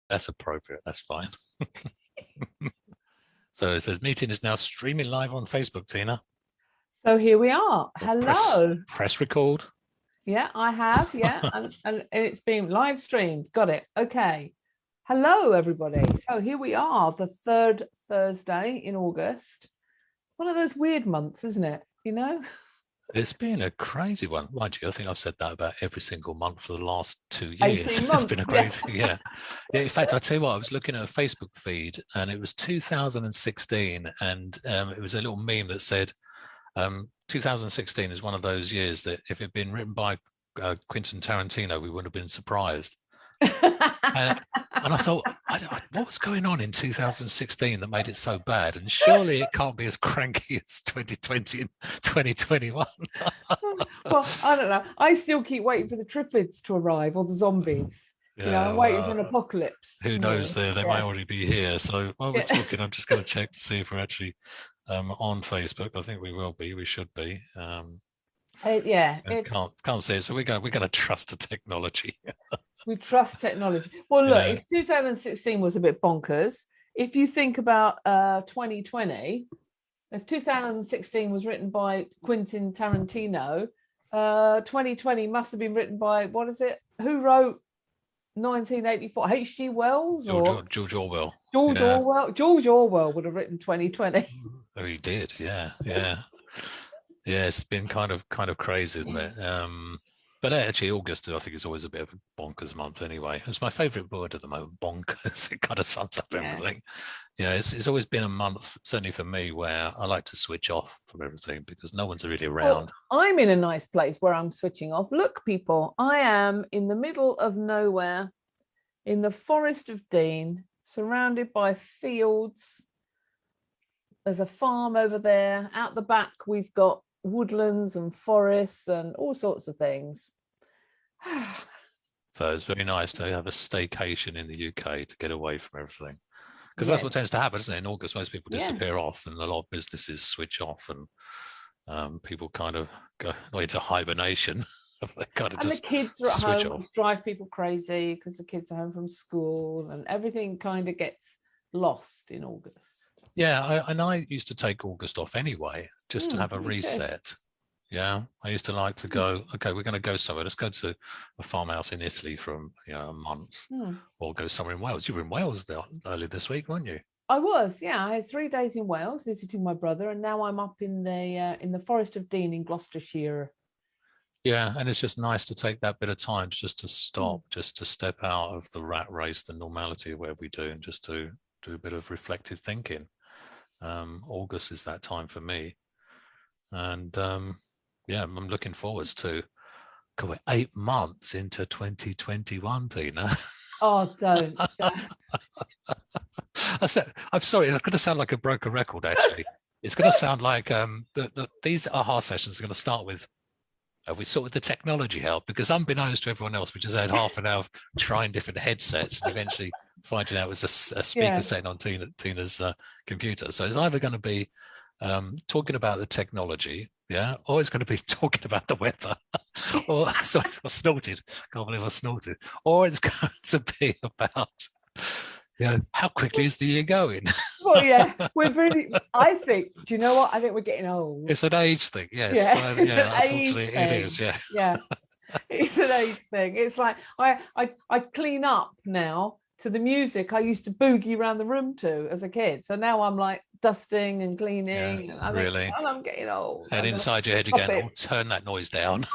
That's appropriate. That's fine. So it says meeting is now streaming live on Facebook, Tina. So here we are. Hello. Press record. Yeah, I have. Yeah, and it's being live streamed. Got it. Okay. Hello, everybody. So here we are, the third Thursday in August. One of those weird months, isn't it? You know? It's been a crazy one. Mind you, I think I've said that about every single month for the last 2 years. It's been a crazy, yeah. In fact, I tell you what, I was looking at a Facebook feed and it was 2016 and it was a little meme that said 2016 is one of those years that if it had been written by Quentin Tarantino, we wouldn't have been surprised. And I thought, what was going on in 2016 that made it so bad? And surely it can't be as cranky as 2020 and 2021. Well, I don't know. I still keep waiting for the Triffids to arrive or the zombies. I'm waiting for an apocalypse. Who knows? They might already be here. So while we're talking, I'm just going to check to see if we're actually on Facebook. I think we will be. We should be. Can't see it. So we're going to trust the technology. We trust technology. Well, look, if 2016 was a bit bonkers, if you think about 2020, if 2016 was written by Quentin Tarantino, 2020 must have been written by, what is it? Who wrote 1984? H.G. Wells? George Orwell. George Orwell would have written 2020. Oh, he did. Yeah. Yeah, it's been kind of crazy, isn't it? But actually, August, I think, is always a bit of a bonkers month anyway. It's my favourite word at the moment, bonkers. It kind of sums up everything. Yeah, it's always been a month, certainly for me, where I like to switch off from everything because no one's really around. Well, I'm in a nice place where I'm switching off. Look, people, I am in the middle of nowhere, in the Forest of Dean, surrounded by fields. There's a farm over there. Out the back, we've got woodlands and forests and all sorts of things. So it's very nice to have a staycation in the UK to get away from everything, because that's what tends to happen, isn't it? In August, most people disappear off and a lot of businesses switch off and people kind of go into hibernation. They kind of just the kids are at home, drive people crazy because the kids are home from school and everything kind of gets lost in August. Yeah, I used to take August off anyway, just to have a reset. Yeah, I used to like to go, okay, we're going to go somewhere. Let's go to a farmhouse in Italy for a month, or go somewhere in Wales. You were in Wales earlier this week, weren't you? I was, yeah. I had 3 days in Wales visiting my brother, and now I'm up in the Forest of Dean in Gloucestershire. Yeah, and it's just nice to take that bit of time just to stop, just to step out of the rat race, the normality of where we do, and just to do a bit of reflective thinking. August is that time for me, and I'm looking forward to 8 months into 2021, Tina. Oh, don't. I'm sorry, it's going to sound like a broken record. Actually, it's going to sound like these AHA sessions are going to start with we sorted the technology out, because unbeknownst to everyone else, we just had half an hour of trying different headsets and eventually finding out it was a speaker setting on Tina's computer. So it's either going to be talking about the technology, or it's going to be talking about the weather. Or sorry, I snorted. Can't believe I snorted. Or it's going to be about how quickly is the year going? Well, yeah, we're really. I think. Do you know what? I think we're getting old. It's an age thing. Yes. Unfortunately, it is. Yeah. Yeah. It's an age thing. It's like I clean up now to the music I used to boogie around the room to as a kid. So now I'm like dusting and cleaning. Yeah, really. I'm getting old. And inside your head again, turn that noise down.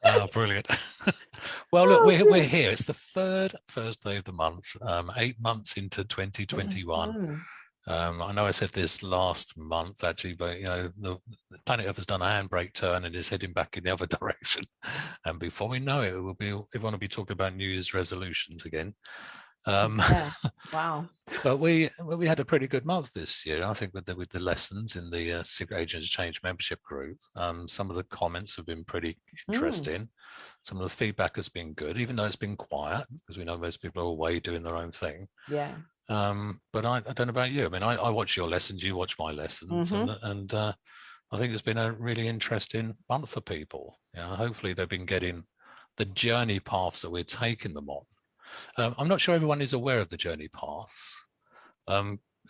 Oh, brilliant. Well, look, we're here. It's the third Thursday of the month, 8 months into 2021. I know I said this last month, actually, but the planet Earth has done a handbrake turn and is heading back in the other direction. And before we know it, everyone will be talking about New Year's resolutions again. Wow. But we had a pretty good month this year, I think, with the lessons in the Secret Agents Change membership group. Some of the comments have been pretty interesting. Some of the feedback has been good, even though it's been quiet, because we know most people are away doing their own thing. Yeah. But I don't know about you. I mean, I watch your lessons, you watch my lessons, and I think it's been a really interesting month for people. Hopefully they've been getting the journey paths that we're taking them on. I'm not sure everyone is aware of the journey paths.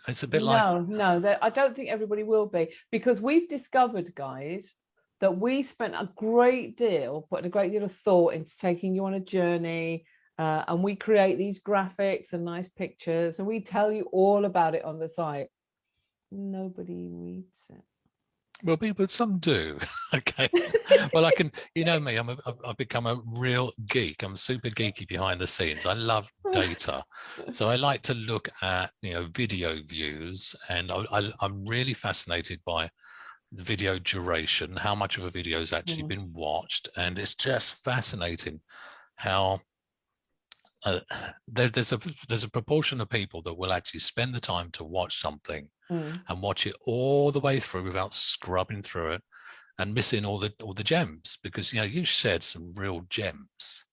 It's a bit like... No, I don't think everybody will be, because we've discovered, guys, that we spent a great deal, putting a great deal of thought into taking you on a journey, and we create these graphics and nice pictures, and we tell you all about it on the site. Nobody reads it. Well, people, some do. Okay. Well, I can, you know me, I've become a real geek. I'm super geeky behind the scenes. I love data. So I like to look at, video views, and I'm really fascinated by the video duration, how much of a video has actually been watched. And it's just fascinating how there's a proportion of people that will actually spend the time to watch something and watch it all the way through without scrubbing through it and missing all the gems, because you shared some real gems.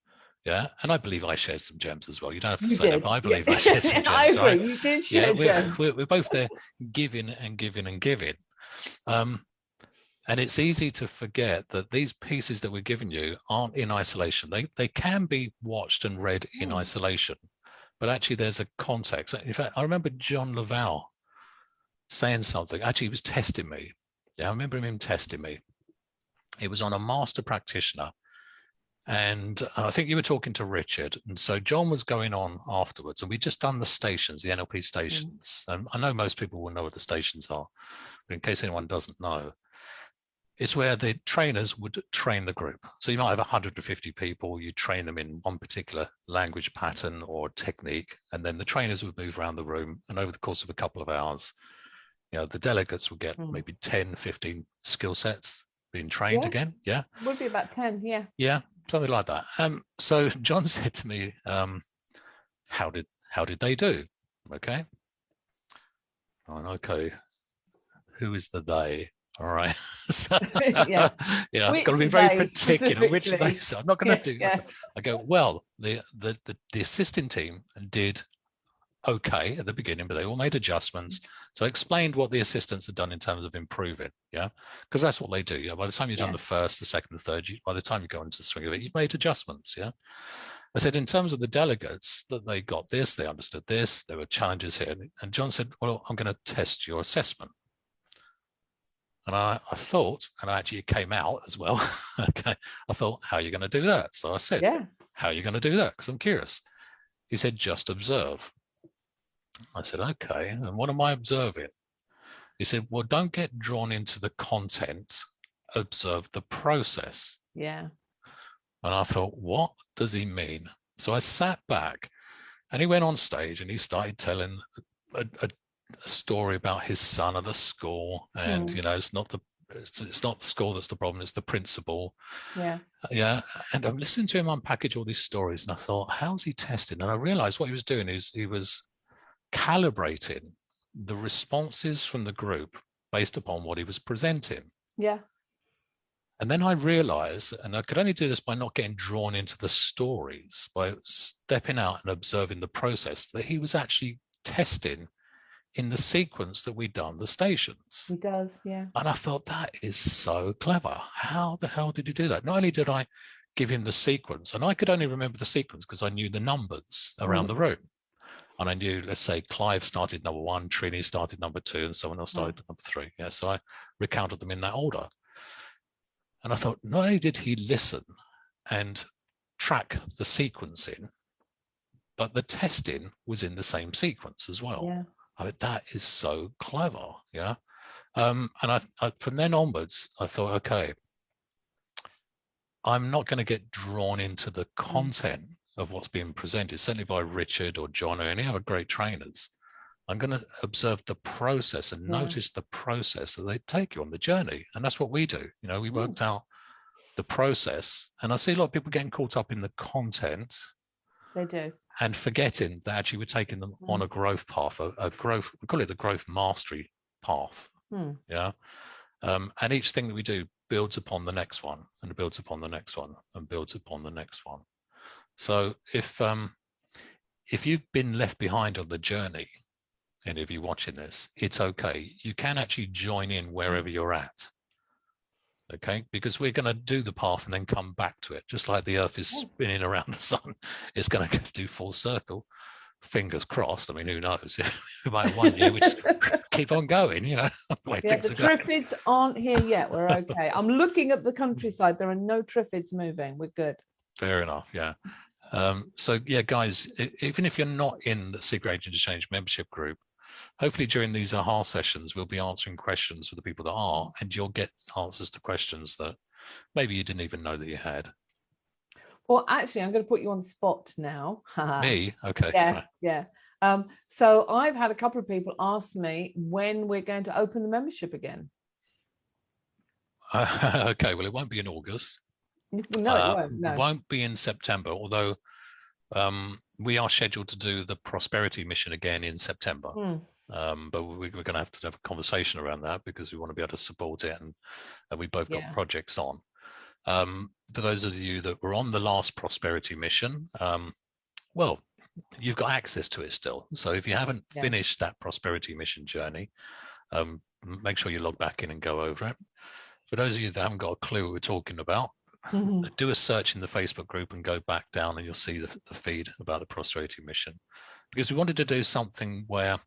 Yeah, and I believe I shared some gems as well. You don't have to say that, but I believe I shared some gems. I agree. Right? You did share gems. We're both there giving and giving and giving. And it's easy to forget that these pieces that we're giving you aren't in isolation. They can be watched and read in isolation, but actually there's a context. In fact, I remember John Laval saying something. Actually, he was testing me. Yeah, I remember him testing me. It was on a master practitioner. And I think you were talking to Richard. And so John was going on afterwards, and we'd just done the stations, the NLP stations. And I know most people will know what the stations are, but in case anyone doesn't know, it's where the trainers would train the group. So you might have 150 people, you train them in one particular language pattern or technique, and then the trainers would move around the room, and over the course of a couple of hours, the delegates would get maybe 10, 15 skill sets being trained again. Yeah. Would be about 10, yeah. Yeah, something like that. So John said to me, how did they do? Okay. Okay. Who is the they? All right. So, got to be very particular which they. So I'm not going to do that. I go, well, the assisting team did okay at the beginning, but they all made adjustments. So I explained what the assistants had done in terms of improving. Yeah, because that's what they do. Yeah, by the time you've done the first, the second, the third, by the time you go into the swing of it, you've made adjustments. Yeah. I said, in terms of the delegates, that they got this, they understood this, there were challenges here. And John said, well, I'm going to test your assessment. And I thought, and actually it came out as well. Okay. I thought, how are you going to do that? So I said, how are you going to do that? Because I'm curious. He said, just observe. I said, okay. And what am I observing? He said, well, don't get drawn into the content. Observe the process. Yeah. And I thought, what does he mean? So I sat back, and he went on stage and he started telling a story about his son at the school, and it's not the school that's the problem, it's the principal. And I'm listening to him unpackage all these stories, and I thought, how's he testing? And I realized what he was doing is he was calibrating the responses from the group based upon what he was presenting. And then I realized, and I could only do this by not getting drawn into the stories, by stepping out and observing the process, that he was actually testing in the sequence that we'd done the stations. He does, yeah. And I thought, that is so clever. How the hell did you do that? Not only did I give him the sequence, and I could only remember the sequence because I knew the numbers around the room. And I knew, let's say, Clive started number 1, Trini started number 2, and someone else started number 3. Yeah, so I recounted them in that order. And I thought, not only did he listen and track the sequencing, but the testing was in the same sequence as well. Yeah. I mean, that is so clever. Yeah. And I from then onwards, I thought, okay, I'm not going to get drawn into the content of what's being presented, certainly by Richard or John or any other great trainers. I'm going to observe the process and notice the process that they take you on the journey. And that's what we do. We worked out the process, and I see a lot of people getting caught up in the content. They do. And forgetting that actually we're taking them on a growth path, a growth, we call it the growth mastery path. Yeah. And each thing that we do builds upon the next one, and builds upon the next one, and builds upon the next one. So if you've been left behind on the journey, any of you watching this, it's okay. You can actually join in wherever you're at. okay? Because we're going to do the path and then come back to it, just like the Earth is spinning around the sun. It's going to do full circle. Fingers crossed. I mean, who knows? We might have 1 year, we just keep on going, you know. Yeah, the triffids aren't here yet. We're okay. I'm looking at the countryside. There are no triffids moving. We're good. Fair enough. Yeah. So yeah, guys, even if you're not in the Secret Agent Exchange membership group, hopefully during these AHA sessions, we'll be answering questions for the people that are, and you'll get answers to questions that maybe you didn't even know that you had. Well, actually, I'm going to put you on the spot now. Me? Okay. Yeah, right. yeah. So I've had a couple of people ask me when we're going to open the membership again. Okay, well, it won't be in August. No, it won't. No. It won't be in September, although we are scheduled to do the prosperity mission again in September. But we're going to have a conversation around that because we want to be able to support it, and we both got projects on. For those of you that were on the last prosperity mission, well, you've got access to it still. So if you haven't finished that prosperity mission journey, make sure you log back in and go over it. For those of you that haven't got a clue what we're talking about, do a search in the Facebook group and go back down and you'll see the feed about the prosperity mission. Because we wanted to do something where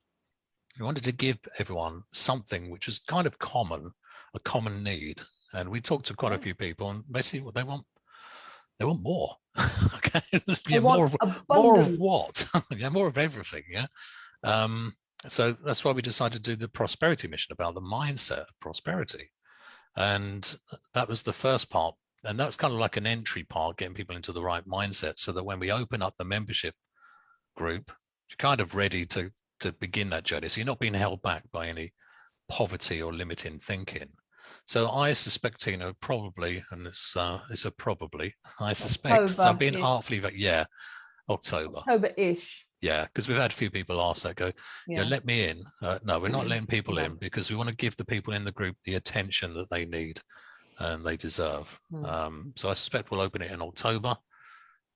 we wanted to give everyone something which is kind of common, a common need. And we talked to quite a few people, and basically what they want more. Okay, yeah, more of what? Yeah, more of everything. Yeah. So that's why we decided to do the prosperity mission about the mindset of prosperity, and that was the first part. And that's kind of like an entry part, getting people into the right mindset, so that when we open up the membership group, you're kind of ready to begin that journey. So you're not being held back by any poverty or limiting thinking. So I suspect, Tina, probably, and it's a probably, I suspect, so I'm being artfully, October. October-ish. Yeah, because we've had a few people ask that, go, you know, let me in. No, we're not letting people in, because we want to give the people in the group the attention that they need and they deserve. So I suspect we'll open it in October.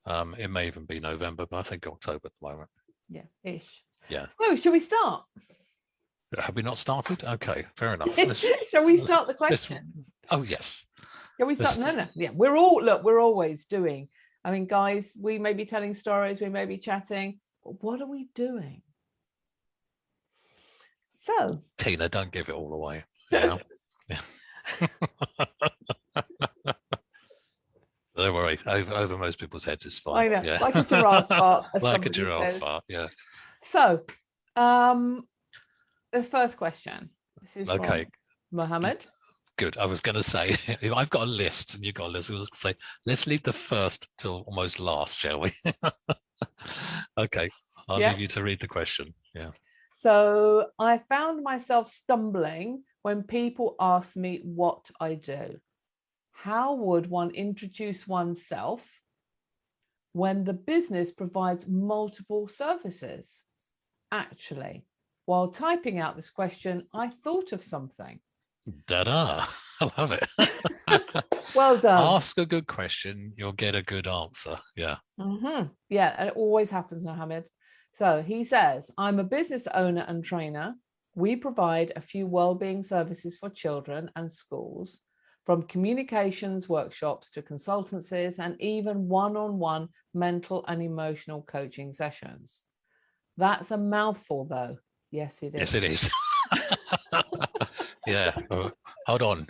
It may even be November, but I think October at the moment. Yeah, ish. Yeah. So should we start? Have we not started? Okay, fair enough. Shall we start the questions? Oh, yes. Shall we start? No. Yeah, we're always doing. I mean, guys, we may be telling stories, we may be chatting, but what are we doing? So, Tina, don't give it all away. Yeah. Don't worry, over most people's heads is fine. I know, yeah. like a giraffe fart. Like a giraffe fart, yeah. So, the first question. This is from Mohammed. Good. I was going to say, I've got a list and you've got a list. I was going to say, let's leave the first till almost last, shall we? Okay. I'll leave you to read the question. Yeah. So I found myself stumbling when people ask me what I do. How would one introduce oneself when the business provides multiple services? Actually, while typing out this question, I thought of something. Da-da. I love it. Well done. Ask a good question, you'll get a good answer. Yeah. Yeah, and it always happens, Mohammed. So he says, I'm a business owner and trainer. We provide a few wellbeing services for children and schools, from communications workshops to consultancies and even one-on-one mental and emotional coaching sessions. That's a mouthful, though. Yes, it is. Yes, it is. Yeah. Hold on.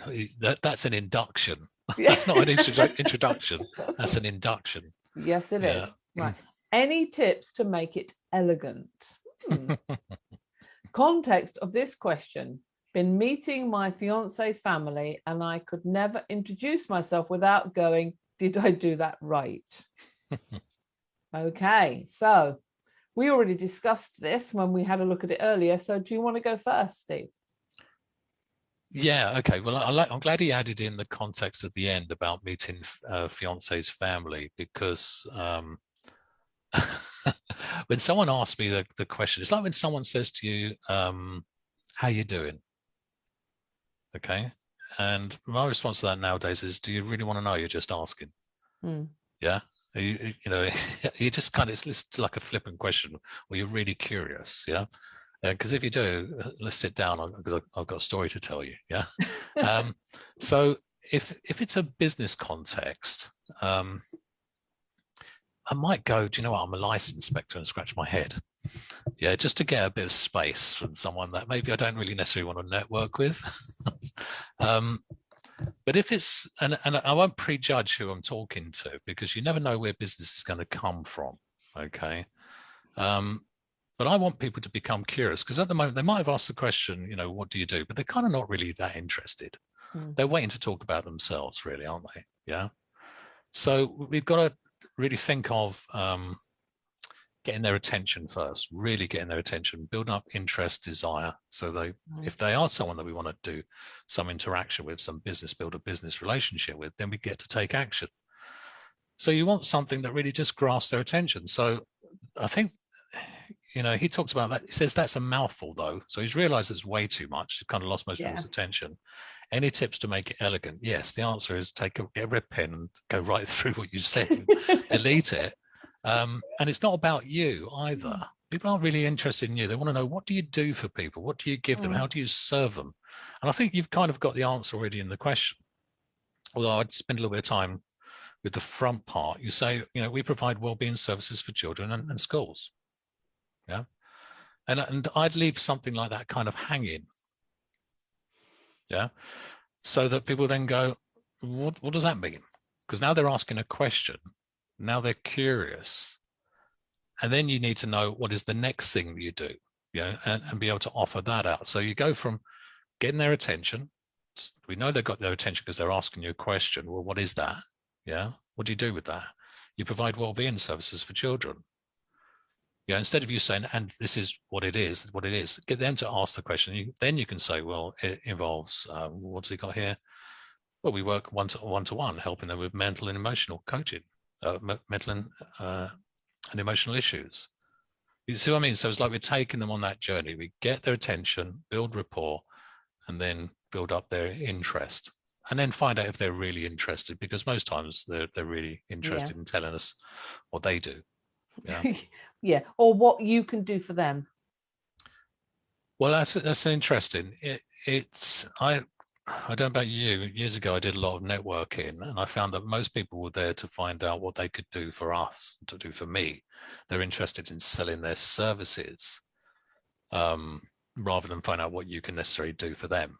That's an induction. That's not an introduction. That's an induction. Yes, it is. Right. Any tips to make it elegant? Context of this question. Been meeting my fiance's family and I could never introduce myself without going, did I do that right? Okay, so we already discussed this when we had a look at it earlier. So do you want to go first, Steve? Yeah, okay. Well, I'm glad he added in the context at the end about meeting fiance's family, because when someone asks me the question, it's like when someone says to you, how you doing? Okay. And my response to that nowadays is, do you really want to know? You're just asking. Yeah. You know, you just kind of, it's like a flippant question, or you're really curious. Yeah. Because if you do, let's sit down, because I've got a story to tell you. Yeah. So if it's a business context, I might go, do you know what, I'm a license inspector, and scratch my head. Yeah, just to get a bit of space from someone that maybe I don't really necessarily want to network with. But if it's, and I won't prejudge who I'm talking to, because you never know where business is going to come from. Okay. But I want people to become curious, because at the moment they might have asked the question, you know, what do you do? But they're kind of not really that interested. They're waiting to talk about themselves, really, aren't they? Yeah. So we've got to really think of getting their attention first, really getting their attention, building up interest, desire. So they, if they are someone that we want to do some interaction with, some business, build a business relationship with, then we get to take action. So you want something that really just grasps their attention. So I think, you know, he talks about that. He says that's a mouthful, though. So he's realized it's way too much. He's kind of lost most people's attention. Any tips to make it elegant? Yes, the answer is get a red pen and go right through what you said, delete it. And it's not about you either. People aren't really interested in you. They want to know, what do you do for people? What do you give them? How do you serve them? And I think you've kind of got the answer already in the question. Although I'd spend a little bit of time with the front part. You say, you know, we provide wellbeing services for children and schools. Yeah. And I'd leave something like that kind of hanging. Yeah. So that people then go, what does that mean? Because now they're asking a question. Now they're curious. And then you need to know what is the next thing that you do, you know, and be able to offer that out. So you go from getting their attention. We know they've got their attention because they're asking you a question. Well, what is that? Yeah. What do you do with that? You provide wellbeing services for children. Yeah. Instead of you saying, and this is what it is, get them to ask the question. Then you can say, well, it involves, what's he got here? Well, we work one-to-one, helping them with mental and emotional coaching, mental and emotional issues. You see what I mean? So it's like we're taking them on that journey. We get their attention, build rapport, and then build up their interest, and then find out if they're really interested, because most times they're really interested in telling us what they do. Yeah. Yeah. Or what you can do for them. Well, that's interesting. I don't know about you. Years ago, I did a lot of networking, and I found that most people were there to find out what they could do for us, to do for me. They're interested in selling their services, rather than find out what you can necessarily do for them.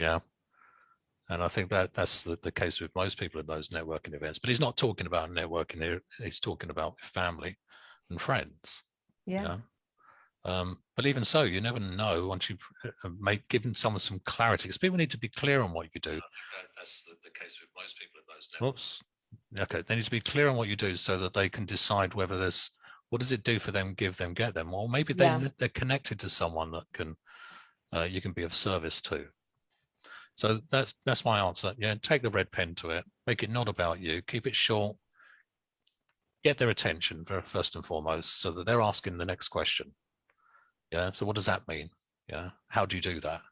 Yeah. And I think that's the case with most people at those networking events. But he's not talking about networking here. He's talking about family and friends. Yeah. But even so, you never know once you've given someone some clarity, because people need to be clear on what you do. That's the case with most people at those networks. Okay, they need to be clear on what you do so that they can decide whether there's, what does it do for them, give them, get them, or maybe they're connected to someone that can you can be of service to. So that's my answer. Yeah, take the red pen to it. Make it not about you. Keep it short. Get their attention first and foremost, so that they're asking the next question. Yeah. So what does that mean? Yeah. How do you do that?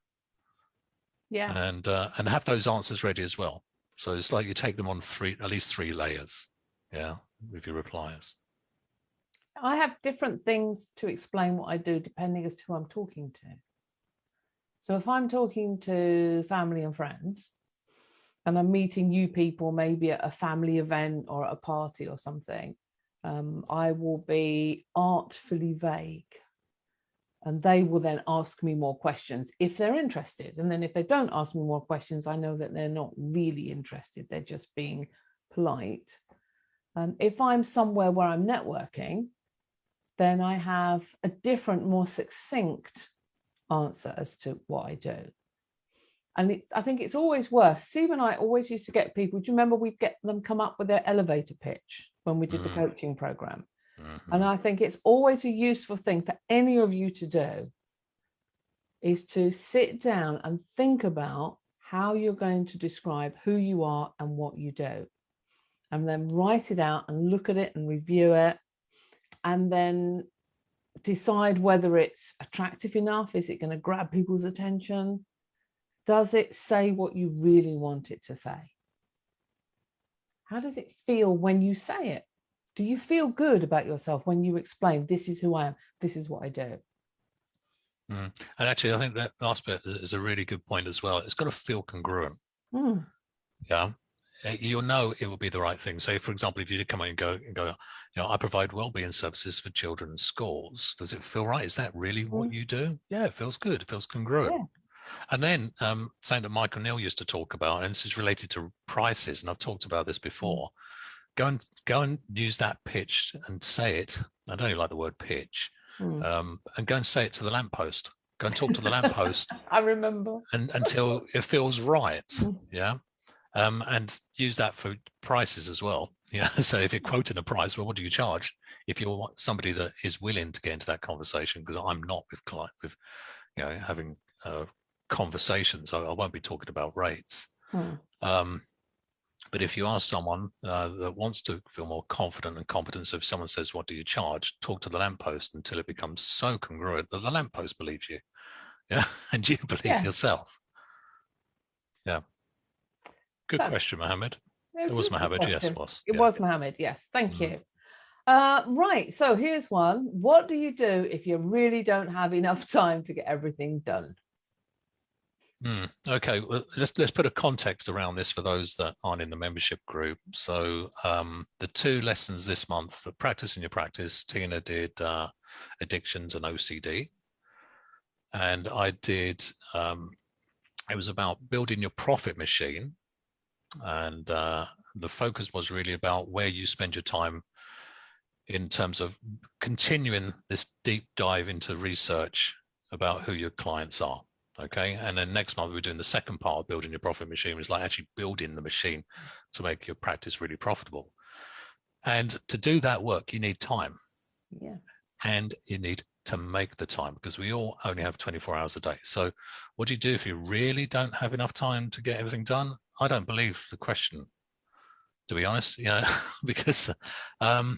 Yeah. And have those answers ready as well. So it's like you take them on at least three layers. Yeah. With your replies. I have different things to explain what I do depending as to who I'm talking to. So if I'm talking to family and friends, and I'm meeting you people maybe at a family event or at a party or something, I will be artfully vague. And they will then ask me more questions if they're interested. And then if they don't ask me more questions, I know that they're not really interested. They're just being polite. And if I'm somewhere where I'm networking, then I have a different, more succinct answer as to what I do. And I think it's always worse. Steve and I always used to get people, do you remember we'd get them come up with their elevator pitch when we did the coaching program? And I think it's always a useful thing for any of you to do is to sit down and think about how you're going to describe who you are and what you do. And then write it out and look at it and review it. And then decide whether it's attractive enough. Is it going to grab people's attention? Does it say what you really want it to say? How does it feel when you say it? Do you feel good about yourself when you explain, this is who I am, this is what I do? And actually, I think that last bit is a really good point as well. It's got to feel congruent. Yeah. You'll know it will be the right thing. So, for example, if you did come out and go, I provide wellbeing services for children in schools. Does it feel right? Is that really what you do? Yeah, it feels good. It feels congruent. Yeah. And then something that Michael Neal used to talk about, and this is related to prices, and I've talked about this before. Go and use that pitch and say it. I don't even like the word pitch. And go and say it to the lamppost. Go and talk to the lamppost. I remember. And until it feels right. Yeah. And use that for prices as well. Yeah. So if you're quoting a price, well, what do you charge? If you're somebody that is willing to get into that conversation, because I'm not with having conversations, I won't be talking about rates. But if you ask someone that wants to feel more confident and competent, so if someone says, what do you charge? Talk to the lamppost until it becomes so congruent that the lamppost believes you. Yeah. And you believe yourself. Yeah. Good question, Mohammed. It was Mohammed. Yes, boss. It was Mohammed. Yes. Thank you. Right. So here's one. What do you do if you really don't have enough time to get everything done? Okay. Well, let's put a context around this for those that aren't in the membership group. So the 2 lessons this month for practicing your practice, Tina did addictions and OCD. And I did, it was about building your profit machine. And the focus was really about where you spend your time in terms of continuing this deep dive into research about who your clients are. Okay. And then next month, we're doing the second part of building your profit machine, which is like actually building the machine to make your practice really profitable. And to do that work, you need time. Yeah. And you need to make the time, because we all only have 24 hours a day. So what do you do if you really don't have enough time to get everything done? I don't believe the question, to be honest, because I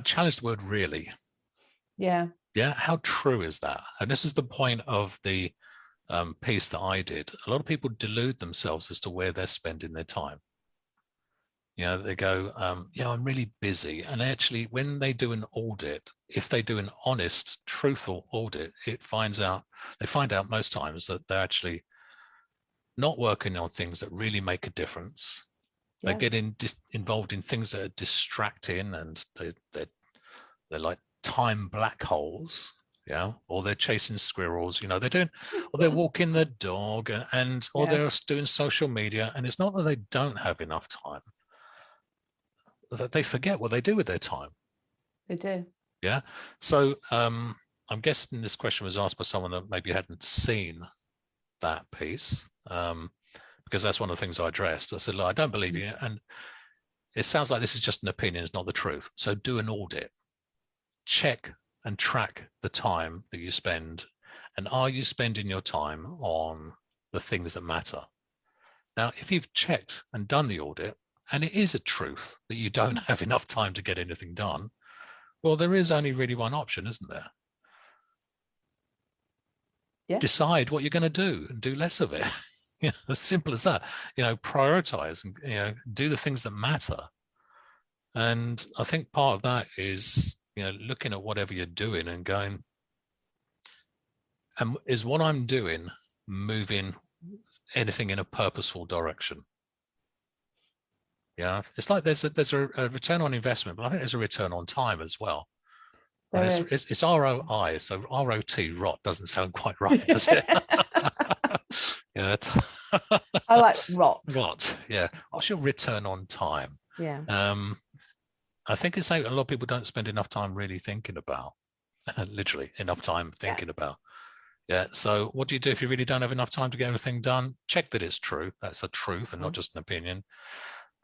challenge the word really. Yeah. Yeah. How true is that? And this is the point of the piece that I did. A lot of people delude themselves as to where they're spending their time. They go, I'm really busy. And actually, when they do an audit, if they do an honest, truthful audit, they find out most times that they're actually not working on things that really make a difference. Yeah. They're getting involved in things that are distracting, and they're like time black holes, or they're chasing squirrels, they're doing, or they're walking the dog, or they're doing social media. And it's not that they don't have enough time, that they forget what they do with their time. They do. Yeah. So I'm guessing this question was asked by someone that maybe hadn't seen that piece, because that's one of the things I addressed. I said, look, I don't believe you. And it sounds like this is just an opinion, it's not the truth. So do an audit. Check and track the time that you spend. And are you spending your time on the things that matter? Now, if you've checked and done the audit, and it is a truth that you don't have enough time to get anything done, well, there is only really one option, isn't there? Yeah. Decide what you're going to do and do less of it. As simple as that. Prioritize and do the things that matter. And I think part of that is looking at whatever you're doing and going, is what I'm doing moving anything in a purposeful direction? Yeah, it's like there's a return on investment, but I think there's a return on time as well. And it's ROI, so ROT doesn't sound quite right, does it? Yeah. I like rot. Rot, yeah. What's your return on time? Yeah. I think it's something a lot of people don't spend enough time really thinking about. Literally enough time thinking about. Yeah. So what do you do if you really don't have enough time to get everything done? Check that it's true. That's a truth and not just an opinion.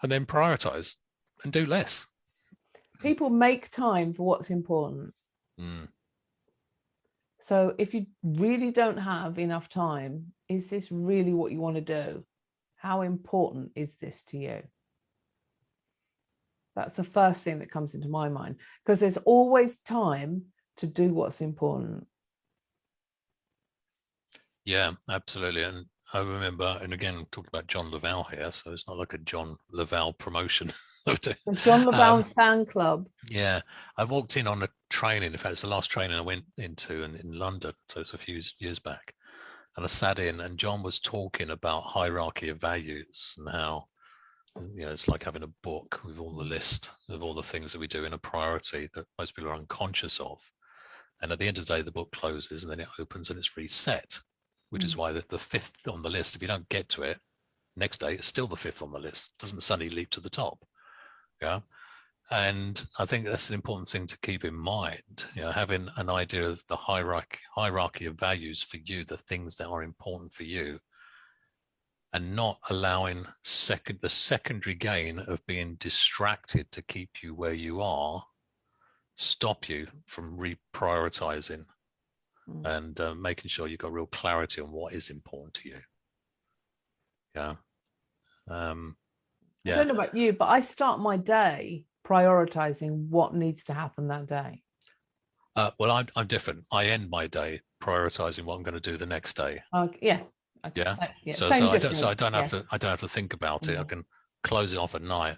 And then prioritize and do less. People make time for what's important. So if you really don't have enough time, is this really what you want to do? How important is this to you? That's the first thing that comes into my mind, because there's always time to do what's important. Yeah, absolutely. And I remember, and again, talking about John Laval here, so it's not like a John Laval promotion. John Laval's fan club. Yeah, I walked in on a training. In fact, it's the last training I went into in London, so it's a few years back. and I sat in, and John was talking about hierarchy of values and how, it's like having a book with all the list of all the things that we do in a priority that most people are unconscious of. And at the end of the day, the book closes and then it opens and it's reset, which is why the fifth on the list, if you don't get to it, next day it's still the fifth on the list. It doesn't suddenly leap to the top. Yeah. And I think that's an important thing to keep in mind, having an idea of the hierarchy of values for you, the things that are important for you, and not allowing the secondary gain of being distracted to keep you where you are, stop you from reprioritizing and making sure you've got real clarity on what is important to you. Yeah. I don't know about you, but I start my day prioritizing what needs to happen that day. Well, I'm different. I end my day prioritizing what I'm going to do the next day. Yeah. Yeah. So I don't have to think about it. I can close it off at night.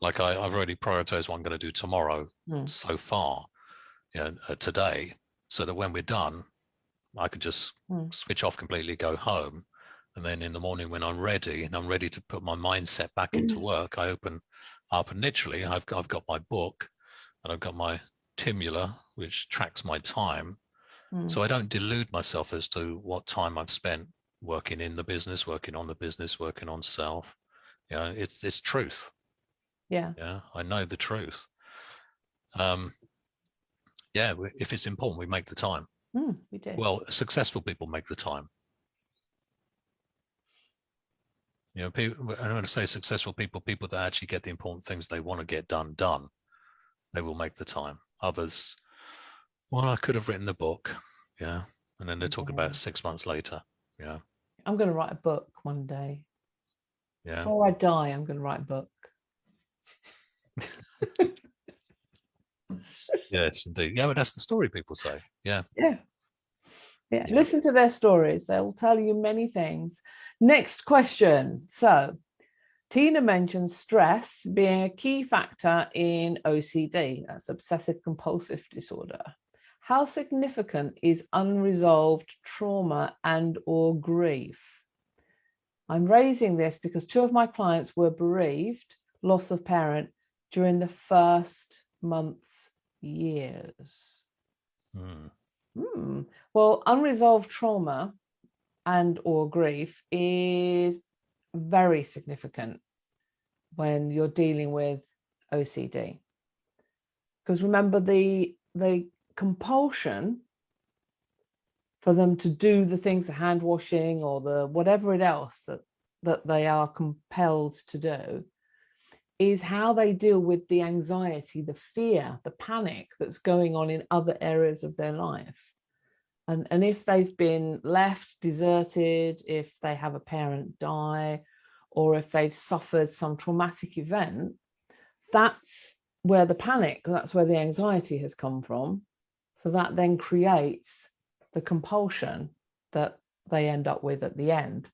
Like I've already prioritized what I'm going to do tomorrow so far, today, so that when we're done, I can just switch off completely, go home. And then in the morning when I'm ready and I'm ready to put my mindset back into work, I open up and literally I've got my book and I've got my Timula, which tracks my time. So I don't delude myself as to what time I've spent working in the business, working on the business, working on self. It's truth. Yeah. I know the truth. If it's important, we make the time. We do. Well, successful people make the time. People, I'm going to say successful people that actually get the important things they want to get done, they will make the time. Others, well, I could have written the book. Yeah. And then they talk about it 6 months later. Yeah. I'm going to write a book one day. Yeah. Before I die, I'm going to write a book. Yes, indeed. Yeah, but that's the story people say. Yeah. Listen to their stories. They'll tell you many things. Next question. So Tina mentions stress being a key factor in OCD, that's obsessive compulsive disorder. How significant is unresolved trauma and or grief? I'm raising this because 2 of my clients were bereaved, loss of parent, during the first months, years. Well, unresolved trauma and or grief is very significant when you're dealing with OCD. Because remember, the compulsion for them to do the things, the hand washing or the whatever it else that they are compelled to do, is how they deal with the anxiety, the fear, the panic that's going on in other areas of their life. And if they've been left, deserted, if they have a parent die, or if they've suffered some traumatic event, that's where the panic, that's where the anxiety has come from. So that then creates the compulsion that they end up with at the end.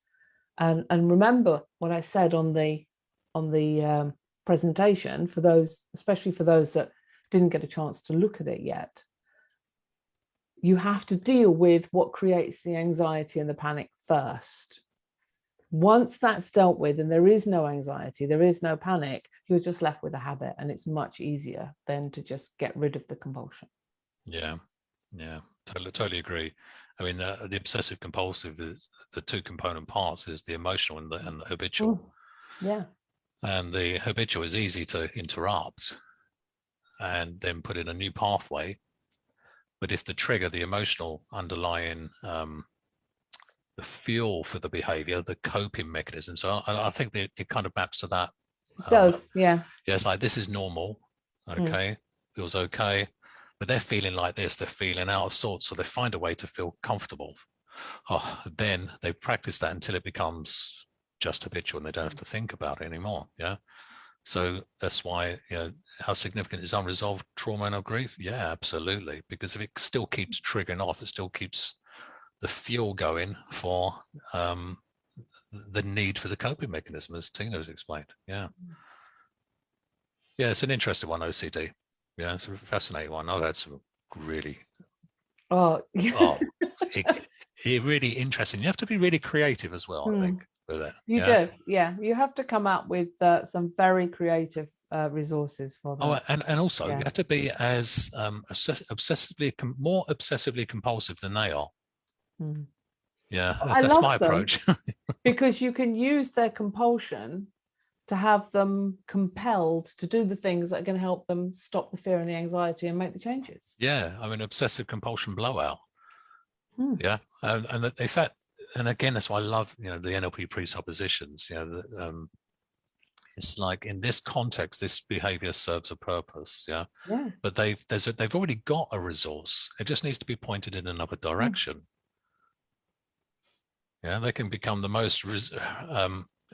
And remember what I said on the presentation, for those, especially for those that didn't get a chance to look at it yet. You have to deal with what creates the anxiety and the panic first. Once that's dealt with and there is no anxiety, there is no panic, you're just left with a habit, and it's much easier than to just get rid of the compulsion. Yeah, totally agree. I mean, the obsessive compulsive is the 2 component parts is the emotional and the habitual. Yeah. And the habitual is easy to interrupt and then put in a new pathway. But if the trigger, the emotional underlying, the fuel for the behavior, the coping mechanism. So I think that it kind of maps to that. It does, yeah. Yeah, it's like, this is normal. Okay. Feels okay. But they're feeling like this, they're feeling out of sorts. So they find a way to feel comfortable. Then they practice that until it becomes just habitual and they don't have to think about it anymore. Yeah. So that's why, how significant is unresolved trauma and grief? Yeah, absolutely. Because if it still keeps triggering off, it still keeps the fuel going for the need for the coping mechanism, as Tina has explained. Yeah. Yeah, it's an interesting one, OCD. Yeah, it's a fascinating one. I've had some really... really interesting. You have to be really creative as well, I think, with it. You do, yeah. You have to come up with some very creative resources for that. Oh, and also you have to be as more obsessively compulsive than they are. Yeah, that's my approach. Because you can use their compulsion to have them compelled to do the things that are going to help them stop the fear and the anxiety and make the changes. Yeah, I mean, obsessive compulsion blowout. Yeah, and in fact, and again, that's why I love, the NLP presuppositions. It's like in this context, this behavior serves a purpose. Yeah. But they've already got a resource. It just needs to be pointed in another direction. Yeah, they can become the most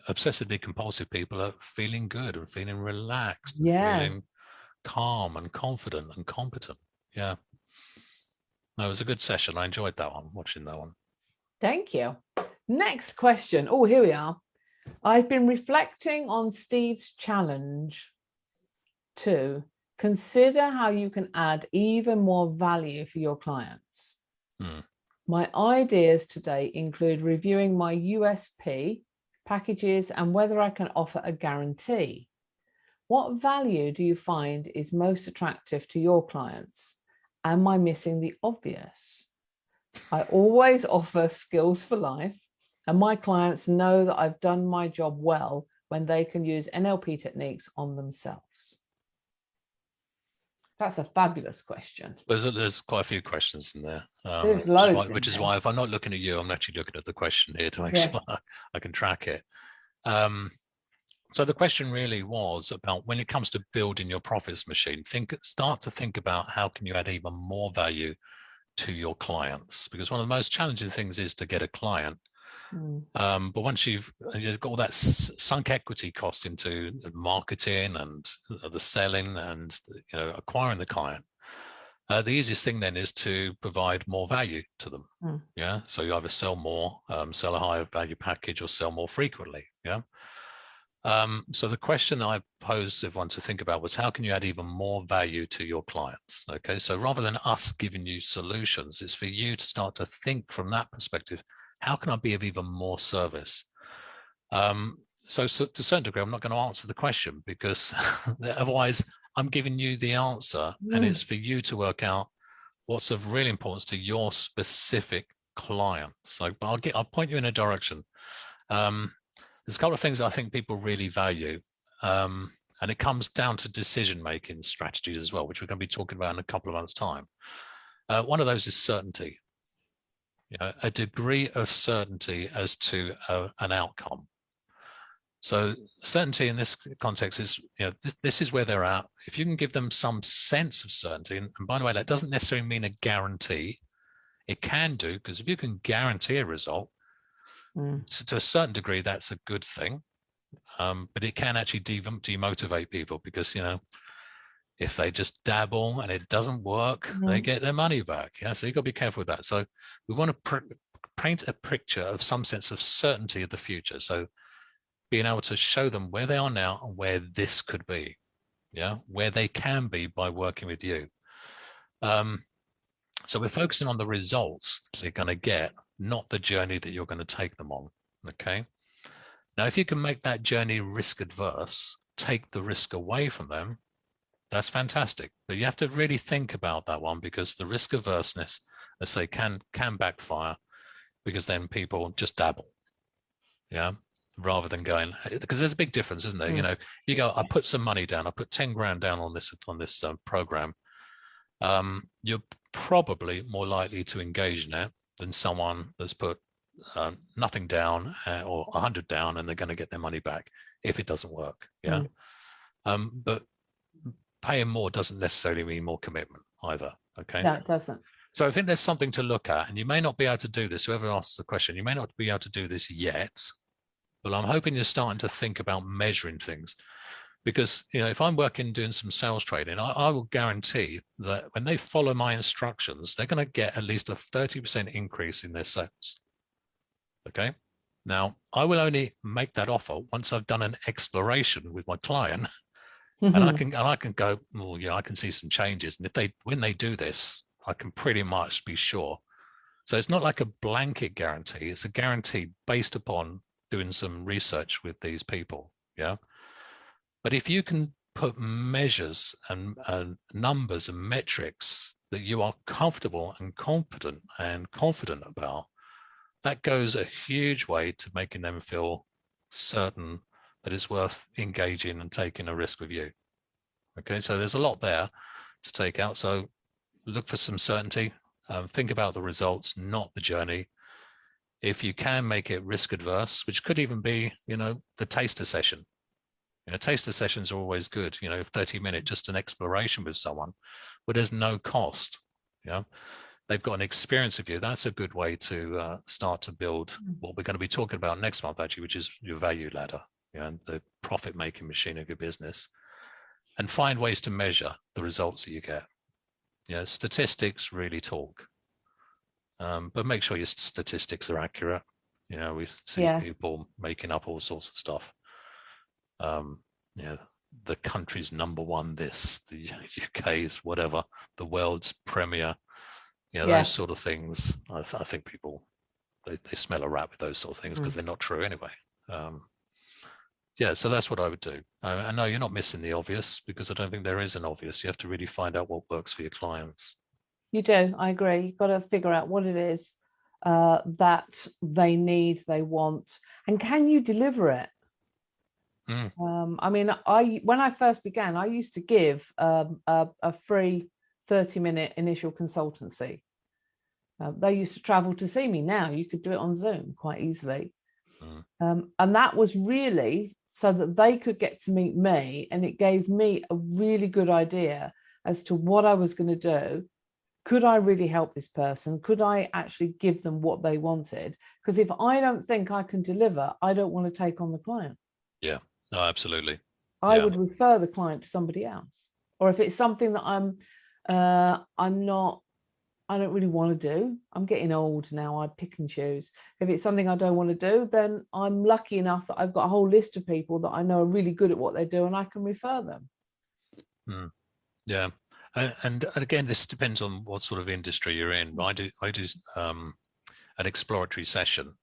obsessively compulsive people at feeling good and feeling relaxed, and feeling calm and confident and competent. Yeah. No, it was a good session. I enjoyed that one, watching that one. Thank you. Next question. Oh, here we are. I've been reflecting on Steve's challenge to consider how you can add even more value for your clients. My ideas today include reviewing my USP, packages, and whether I can offer a guarantee. What value do you find is most attractive to your clients? Am I missing the obvious? I always offer skills for life, and my clients know that I've done my job well when they can use NLP techniques on themselves. That's a fabulous question. There's quite a few questions in there. There's loads. Which is why if I'm not looking at you, I'm actually looking at the question here to make sure I can track it. So the question really was about, when it comes to building your profits machine, start to think about how can you add even more value to your clients, because one of the most challenging things is to get a client. But once you've got all that sunk equity cost into marketing and the selling and acquiring the client, the easiest thing then is to provide more value to them. Yeah, so you either sell more, sell a higher value package, or sell more frequently. Yeah. So the question I posed everyone to think about was, how can you add even more value to your clients? Okay, so rather than us giving you solutions, it's for you to start to think from that perspective. How can I be of even more service? So to a certain degree, I'm not going to answer the question, because otherwise I'm giving you the answer, and it's for you to work out what's of real importance to your specific clients. So I'll point you in a direction. There's a couple of things I think people really value, and it comes down to decision-making strategies as well, which we're going to be talking about in a couple of months' time. One of those is certainty. A degree of certainty as to an outcome. So certainty in this context is, this is where they're at. If you can give them some sense of certainty, and by the way, that doesn't necessarily mean a guarantee. It can do, because if you can guarantee a result, to a certain degree, that's a good thing. But it can actually demotivate people, because, if they just dabble and it doesn't work, they get their money back. Yeah, so you've got to be careful with that. So we want to paint a picture of some sense of certainty of the future. So being able to show them where they are now and where this could be, where they can be by working with you. So we're focusing on the results they're going to get, not the journey that you're going to take them on. Okay. Now, if you can make that journey risk adverse, take the risk away from them, that's fantastic. But you have to really think about that one, because the risk averseness, let's say, can backfire, because then people just dabble. Yeah. Rather than going, because there's a big difference, isn't there? You go, I put some money down, I put 10 grand down on this program. You're probably more likely to engage in it than someone that's put nothing down or 100 down, and they're going to get their money back if it doesn't work. Yeah. But paying more doesn't necessarily mean more commitment either. Okay. No, it doesn't. So I think there's something to look at, and you may not be able to do this. Whoever asks the question, you may not be able to do this yet, but I'm hoping you're starting to think about measuring things. Because, if I'm doing some sales training, I will guarantee that when they follow my instructions, they're going to get at least a 30% increase in their sales. Okay. Now, I will only make that offer once I've done an exploration with my client, and I can go, well, yeah, I can see some changes. And when they do this, I can pretty much be sure So it's not like a blanket guarantee. It's a guarantee based upon doing some research with these people. Yeah. But if you can put measures and numbers and metrics that you are comfortable and confident about, that goes a huge way to making them feel certain that it's worth engaging and taking a risk with you. Okay, so there's a lot there to take out. So look for some certainty. Think about the results, not the journey. If you can make it risk adverse, which could even be, the taster session. Taster sessions are always good. 30-minute, just an exploration with someone where there's no cost. They've got an experience of you. That's a good way to start to build what we're going to be talking about next month, actually, which is your value ladder, the profit-making machine of your business, and find ways to measure the results that you get. Statistics really talk, but make sure your statistics are accurate. We see people making up all sorts of stuff. The country's #1 this, the UK's whatever, the world's premier, those sort of things. I think people, they smell a rat with those sort of things because they're not true anyway. So that's what I would do. I know you're not missing the obvious, because I don't think there is an obvious. You have to really find out what works for your clients. You do. I agree. You've got to figure out what it is that they need, they want, and can you deliver it? I mean, when I first began, I used to give a free 30-minute initial consultancy. They used to travel to see me. Now you could do it on Zoom quite easily. And that was really so that they could get to meet me, and it gave me a really good idea as to what I was going to do. Could I really help this person? Could I actually give them what they wanted? Because if I don't think I can deliver, I don't want to take on the client. Yeah, no, absolutely. I would refer the client to somebody else. Or if it's something that I don't really want to do. I'm getting old now. I pick and choose. If it's something I don't want to do, then I'm lucky enough that I've got a whole list of people that I know are really good at what they do, and I can refer them. Yeah. And again, this depends on what sort of industry you're in. I do an exploratory session,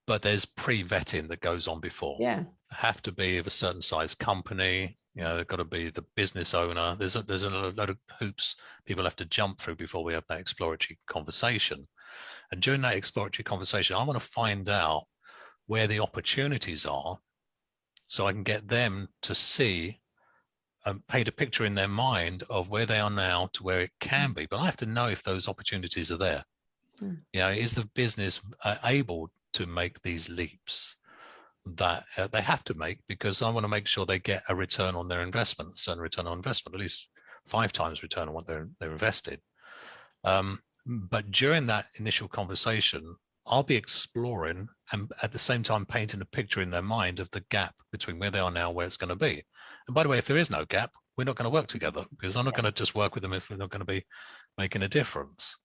but there's pre-vetting that goes on before. Yeah. Have to be of a certain size company. They've got to be the business owner. There's a lot of hoops people have to jump through before we have that exploratory conversation. And during that exploratory conversation, I want to find out where the opportunities are, so I can get them to see and paint a picture in their mind of where they are now to where it can be. But I have to know if those opportunities are there. Is the business able to make these leaps that they have to make, because I want to make sure they get a return on their investment, a certain return on investment, at least 5 times return on what they're invested. But during that initial conversation, I'll be exploring and at the same time painting a picture in their mind of the gap between where they are now and where it's going to be. And by the way, if there is no gap, we're not going to work together, because I'm not going to just work with them if we're not going to be making a difference.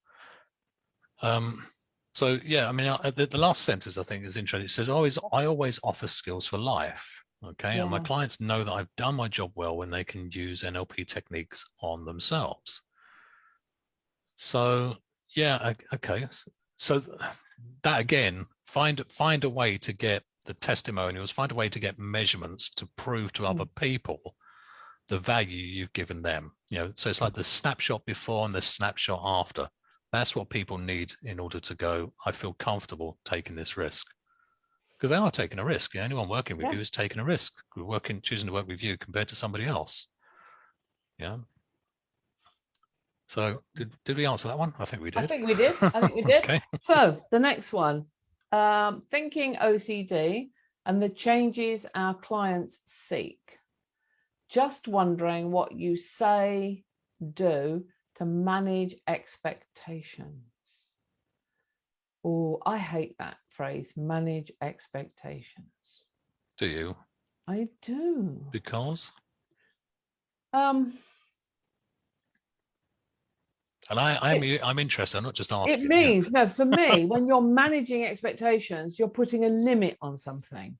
So yeah, I mean, the last sentence I think is interesting. It says, I always offer skills for life. Okay. And my clients know that I've done my job well when they can use NLP techniques on themselves. So yeah, okay. So that again, find a way to get the testimonials, find a way to get measurements to prove to other people the value you've given them. So it's like the snapshot before and the snapshot after. That's what people need in order to go, I feel comfortable taking this risk. Because they are taking a risk. Anyone working with you is taking a risk. We're choosing to work with you compared to somebody else. Yeah. So did we answer that one? I think we did. I think we did. Okay. So the next one, thinking OCD and the changes our clients seek. Just wondering what you say, do to manage expectations. Oh, I hate that phrase, manage expectations. Do you? I do. Because? And I'm interested. I'm not just asking. It means, no, for me, when you're managing expectations, you're putting a limit on something.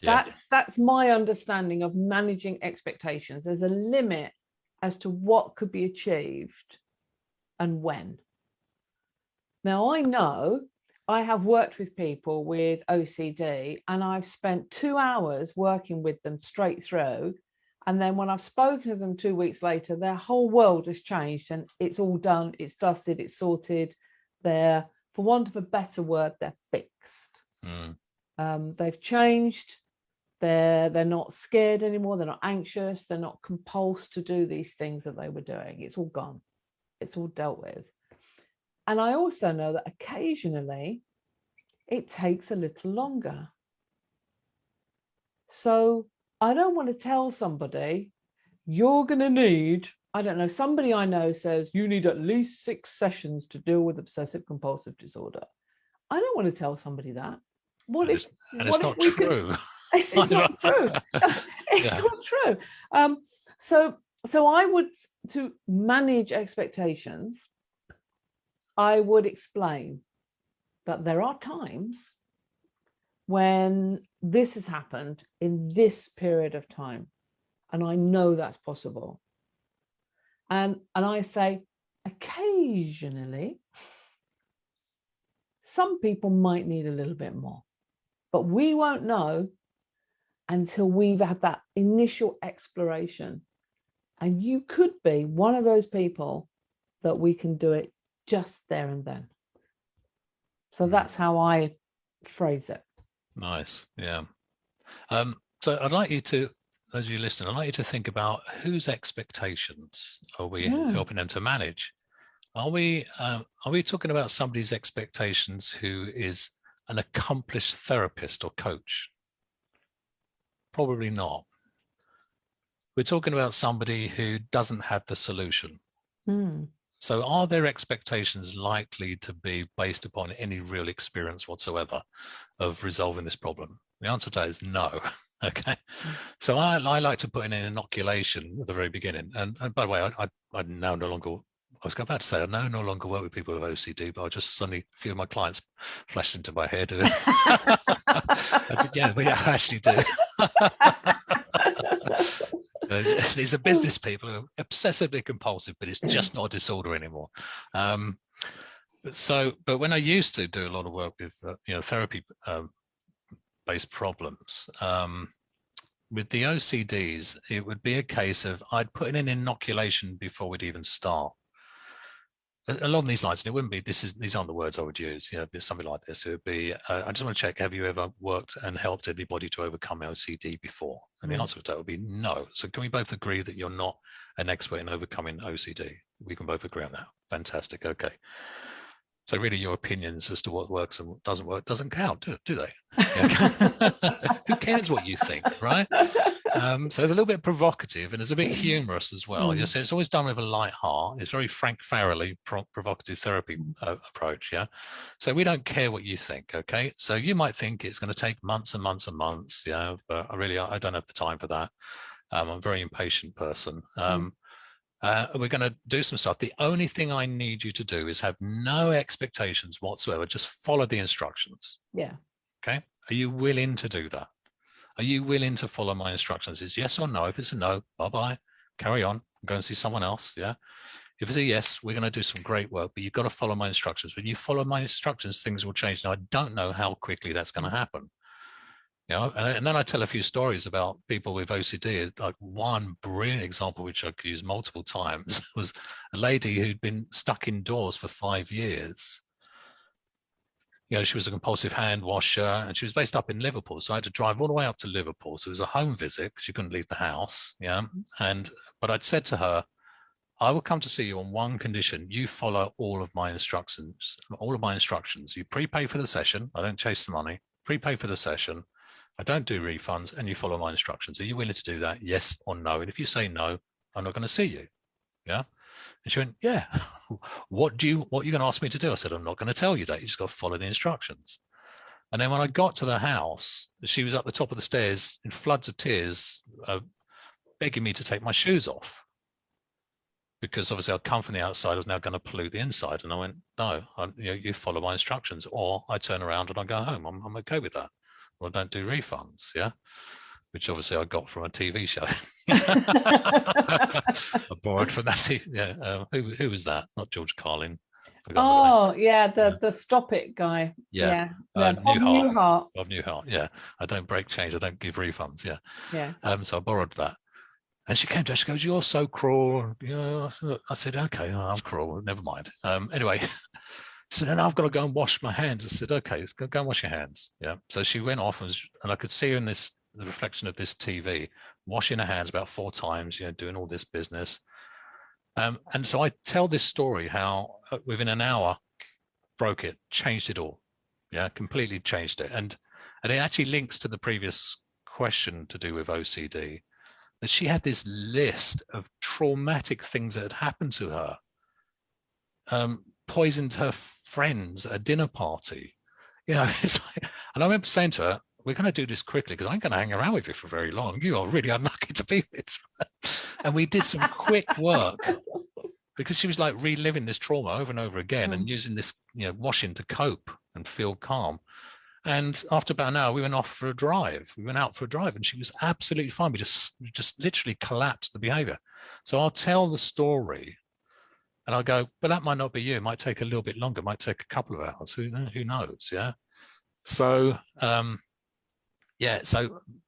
That's my understanding of managing expectations. There's a limit as to what could be achieved and when. Now, I know I have worked with people with OCD, and I've spent 2 hours working with them straight through. And then when I've spoken to them 2 weeks later, their whole world has changed and it's all done, it's dusted, it's sorted. They're, for want of a better word, they're fixed. They've changed. They're not scared anymore. They're not anxious. They're not compulsed to do these things that they were doing. It's all gone. It's all dealt with. And I also know that occasionally it takes a little longer. So I don't want to tell somebody, you're going to need, I don't know, somebody I know says you need at least 6 sessions to deal with obsessive compulsive disorder. I don't want to tell somebody that. It's not true. It's not true. It's not true. So I would, to manage expectations, I would explain that there are times when this has happened in this period of time, and I know that's possible. And I say, occasionally, some people might need a little bit more, but we won't know until we've had that initial exploration. And you could be one of those people that we can do it just there and then. So that's how I phrase it. Nice. Yeah. So I'd like you to, as you listen, I'd like you to think about whose expectations are we helping them to manage? Are we talking about somebody's expectations who is an accomplished therapist or coach? Probably not. We're talking about somebody who doesn't have the solution. So are their expectations likely to be based upon any real experience whatsoever of resolving this problem? The answer to that is no. Okay. So I like to put in an inoculation at the very beginning. And by the way, I now no longer, I was about to say, I no longer work with people with OCD, but I just suddenly, a few of my clients flashed into my head. Yeah, we actually do. These are business people who are obsessively compulsive, but it's just not a disorder anymore. But when I used to do a lot of work with therapy based problems, with the OCDs, it would be a case of I'd put in an inoculation before we'd even start. Along these lines, and it wouldn't be, these aren't the words I would use, something like this. It would be, I just want to check, have you ever worked and helped anybody to overcome OCD before? And the answer to that would be no. So can we both agree that you're not an expert in overcoming OCD? We can both agree on that. Fantastic. Okay. So really your opinions as to what works and what doesn't work doesn't count, do they? Who cares what you think, right? So it's a little bit provocative and it's a bit humorous as well. You see, it's always done with a light heart. It's very Frank Farrelly provocative therapy approach. Yeah. So we don't care what you think. Okay. So you might think it's going to take months and months and months. Yeah. But I don't have the time for that. I'm a very impatient person. We're going to do some stuff. The only thing I need you to do is have no expectations whatsoever. Just follow the instructions. Yeah. Okay. Are you willing to do that? Are you willing to follow my instructions? Is yes or no? If it's a no, bye-bye, carry on, go and see someone else. Yeah. If it's a yes, we're going to do some great work, but you've got to follow my instructions. When you follow my instructions, things will change. Now, I don't know how quickly that's going to happen. And then I tell a few stories about people with OCD. Like one brilliant example, which I could use multiple times, was a lady who'd been stuck indoors for 5 years. She was a compulsive hand washer and she was based up in Liverpool. So I had to drive all the way up to Liverpool. So it was a home visit because she couldn't leave the house. Yeah. But I'd said to her, I will come to see you on one condition. You follow all of my instructions. You prepay for the session. I don't chase the money. Prepay for the session. I don't do refunds and you follow my instructions. Are you willing to do that? Yes or no? And if you say no, I'm not going to see you. Yeah. And she went, yeah. What are you going to ask me to do? I said, I'm not going to tell you that. You just got to follow the instructions. And then when I got to the house, she was at the top of the stairs in floods of tears, begging me to take my shoes off. Because obviously I'd come from the outside, I was now going to pollute the inside. And I went, no, you follow my instructions, or I turn around and I go home. I'm okay with that. Or I don't do refunds. Yeah. Which obviously I got from a TV show. I borrowed from that. Yeah. Who was that? Not George Carlin. Oh, yeah, the stop it guy. Yeah. Yeah. Bob Newhart. Bob Newhart. Yeah. I don't break change. I don't give refunds. Yeah. Yeah. So I borrowed that. And she came to us, she goes, "You're so cruel." You know, I said, "Okay, I'm cruel. Never mind." Anyway, she said, "And I've got to go and wash my hands." I said, "Okay, let's go and wash your hands." Yeah. So she went off and I could see her in the reflection of this TV, washing her hands about 4 times, doing all this business. And so I tell this story how within an hour, broke it, changed it all. Yeah, completely changed it. And it actually links to the previous question to do with OCD, that she had this list of traumatic things that had happened to her. Poisoned her friends at a dinner party. It's like, and I remember saying to her, "We're going to do this quickly because I'm going to hang around with you for very long. You are really unlucky to be with." And we did some quick work because she was like reliving this trauma over and over again and using this, washing to cope and feel calm. And after about an hour, we went off for a drive. We went out for a drive and she was absolutely fine. We just literally collapsed the behavior. So I'll tell the story and I'll go, "But that might not be you. It might take a little bit longer. It might take a couple of hours. Who knows?" Yeah. So, so I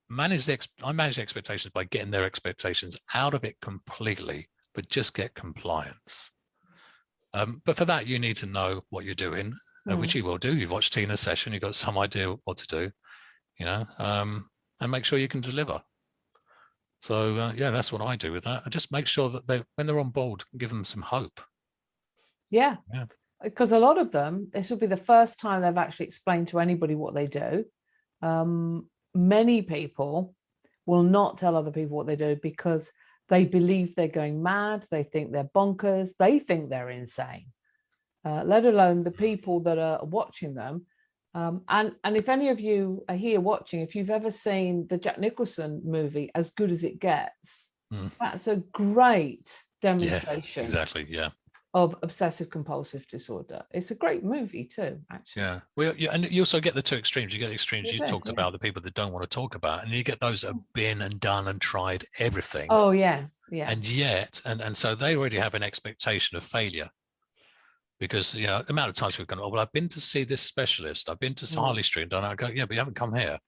manage expectations by getting their expectations out of it completely, but just get compliance. But for that, you need to know what you're doing. Which you will do. You've watched Tina's session, you've got some idea what to do, and make sure you can deliver. So that's what I do with that. I just make sure that when they're on board, give them some hope. Yeah. Because a lot of them, this will be the first time they've actually explained to anybody what they do. Many people will not tell other people what they do because they believe they're going mad. They think they're bonkers. They think they're insane. Let alone the people that are watching them. And if any of you are here watching, if you've ever seen the Jack Nicholson movie, As Good as It Gets, that's a great demonstration. Yeah, exactly. Yeah. Of obsessive compulsive disorder. It's a great movie too, actually. Yeah. Well, and you also get the two extremes. You get the extremes you talked about, the people that don't want to talk about, and you get those that have been and done and tried everything. Oh, yeah. Yeah. And yet, and so they already have an expectation of failure. Because the amount of times we've gone, "Oh, well, I've been to see this specialist. I've been to Harley Street." And I go, "Yeah, but you haven't come here.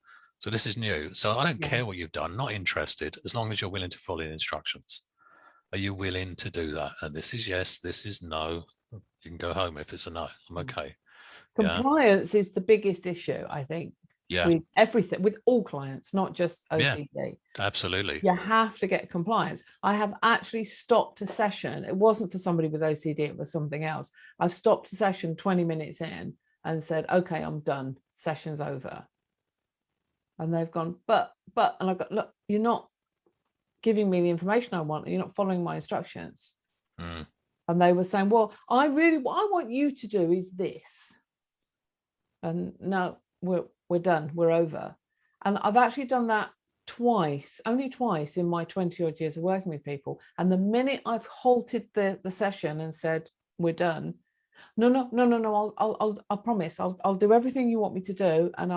So this is new. So I don't care what you've done. Not interested. As long as you're willing to follow the instructions. Are you willing to do that? And this is yes. This is no. You can go home if it's a no. I'm okay." Compliance is the biggest issue, I think. Yeah. With everything, with all clients, not just OCD. Yeah, absolutely. You have to get compliance. I have actually stopped a session. It wasn't for somebody with OCD, it was something else. I've stopped a session 20 minutes in and said, "Okay, I'm done. Session's over." And they've gone, but, and I've got, "Look, you're not giving me the information I want. You're not following my instructions." And they were saying, "Well, what I want you to do is this." And no, we're done. We're over. And I've actually done that only twice in my 20 odd years of working with people. And the minute I've halted the session and said, "We're done," no, I'll promise I'll do everything you want me to do. And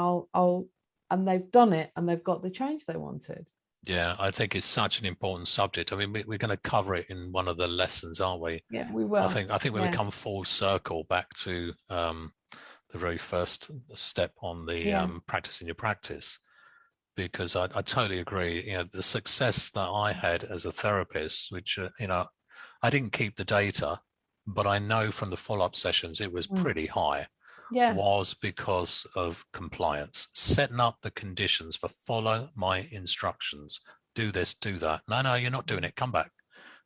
and they've done it and they've got the change they wanted. Yeah, I think it's such an important subject. I mean, we're going to cover it in one of the lessons, aren't we? Yeah, we will. I think when we come full circle back to the very first step on the practicing your practice, because I totally agree. The success that I had as a therapist, which I didn't keep the data, but I know from the follow-up sessions it was pretty high. Was because of compliance, setting up the conditions for follow my instructions, do this, do that. No, you're not doing it. Come back.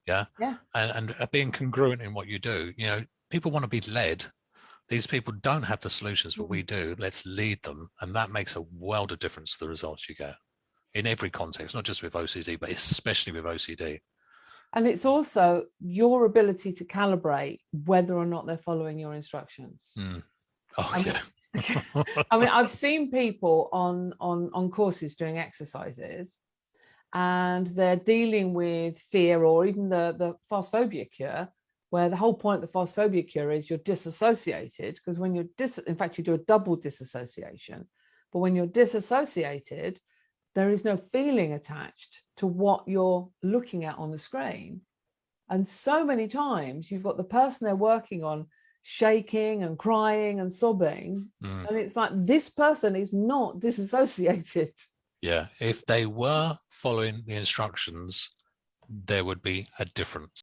Yeah. And being congruent in what you do. People want to be led. These people don't have the solutions, but we do. Let's lead them. And that makes a world of difference to the results you get in every context, not just with OCD, but especially with OCD. And it's also your ability to calibrate whether or not they're following your instructions. Yeah. I mean, I've seen people on courses doing exercises and they're dealing with fear or even the fast phobia cure, where the whole point of the fast phobia cure is you're disassociated, because when you're in fact, you do a double disassociation. But when you're disassociated, there is no feeling attached to what you're looking at on the screen. And so many times you've got the person they're working on shaking and crying and sobbing. And it's like, this person is not disassociated. Yeah, if they were following the instructions, there would be a difference.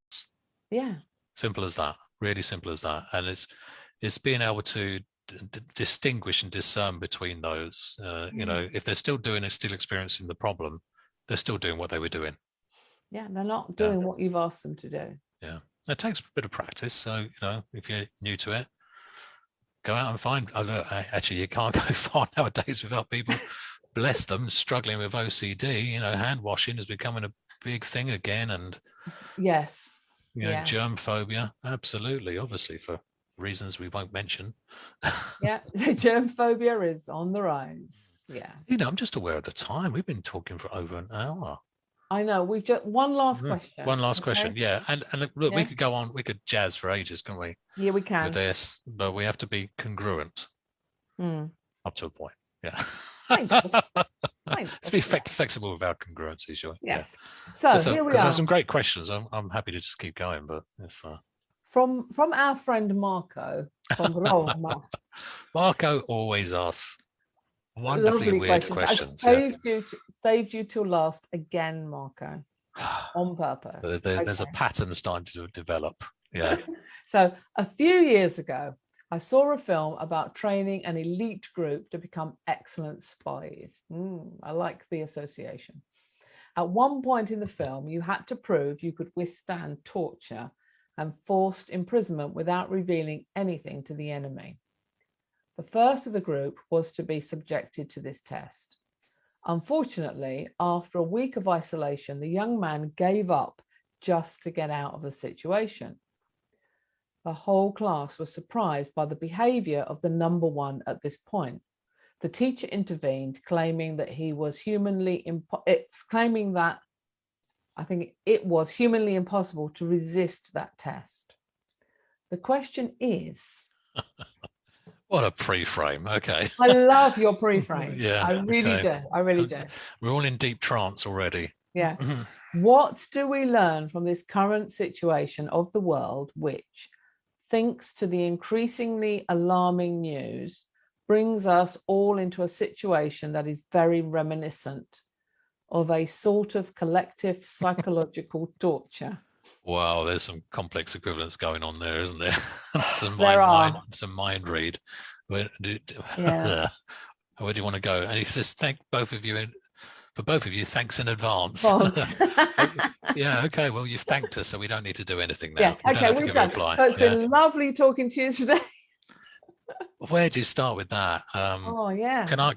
Yeah. Simple as that. Really simple as that. And it's being able to distinguish and discern between those. You know, if they're still doing it, still experiencing the problem, they're still doing what they were doing. Yeah, they're not doing what you've asked them to do. Yeah, it takes a bit of practice. So, you know, if you're new to it, go out and find. Actually, you can't go far nowadays without people, bless them, struggling with OCD. You know, hand washing is becoming a big thing again, and yes, you know, germ phobia, absolutely, obviously for reasons we won't mention. Yeah, the germ phobia is on the rise. Yeah, you know, I'm just aware of the time. We've been talking for over an hour. I know. We've just one last question. One last question. Yeah, and look, we could go on. We could jazz for ages, can't we? Yeah, we can. With this, but we have to be congruent up to a point. Yeah. Let's be flexible with our congruency, sure. Yes. Yeah. So here we are. Because there's some great questions. I'm happy to just keep going, but it's from our friend Marco from Roma. Marco always asks wonderfully weird questions. Saved you till last again, Marco, on purpose. There's a pattern starting to develop. Yeah. So a few years ago, I saw a film about training an elite group to become excellent spies. I like the association. At one point in the film, you had to prove you could withstand torture and forced imprisonment without revealing anything to the enemy. The first of the group was to be subjected to this test. Unfortunately, after a week of isolation, the young man gave up just to get out of the situation. The whole class was surprised by the behavior of the number one at this point. The teacher intervened, claiming that it was humanly impossible to resist that test. The question is, what a pre-frame. Okay. I love your pre-frame. Yeah, I really do. I really do. We're all in deep trance already. Yeah. What do we learn from this current situation of the world, which, thanks to the increasingly alarming news, brings us all into a situation that is very reminiscent of a sort of collective psychological torture? Wow, there's some complex equivalence going on there, isn't there? Some mind read. Where do you want to go? And he says, thank both of you. For both of you, thanks in advance. Yeah, okay. Well, you've thanked us, so we don't need to do anything now. Yeah, okay, we've done. So it's been lovely talking to you today. Where do you start with that? Oh yeah. Can I?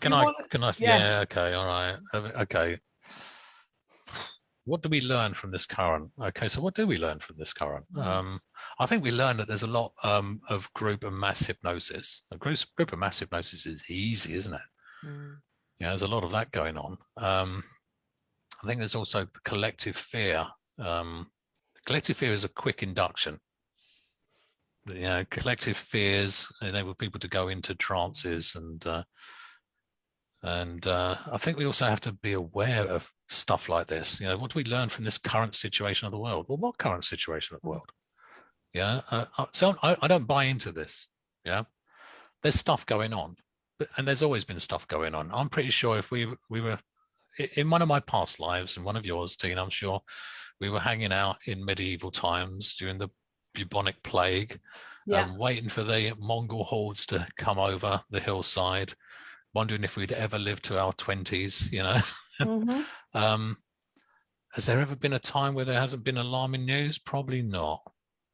Yeah. Okay. All right. Okay. What do we learn from this current? Okay, so what do we learn from this current? I think we learned that there's a lot of group and mass hypnosis. A group of mass hypnosis is easy, isn't it? Yeah, there's a lot of that going on. I think there's also the collective fear. Collective fear is a quick induction. You know, collective fears enable people to go into trances, and I think we also have to be aware of stuff like this. You know, what do we learn from this current situation of the world? Well, what current situation of the world? Yeah. So I don't buy into this. Yeah. There's stuff going on, and there's always been stuff going on. I'm pretty sure if we were in one of my past lives and one of yours, Tina, I'm sure we were hanging out in medieval times during the bubonic plague, waiting for the Mongol hordes to come over the hillside, wondering if we'd ever live to our 20s, you know. Has there ever been a time where there hasn't been alarming news? Probably not.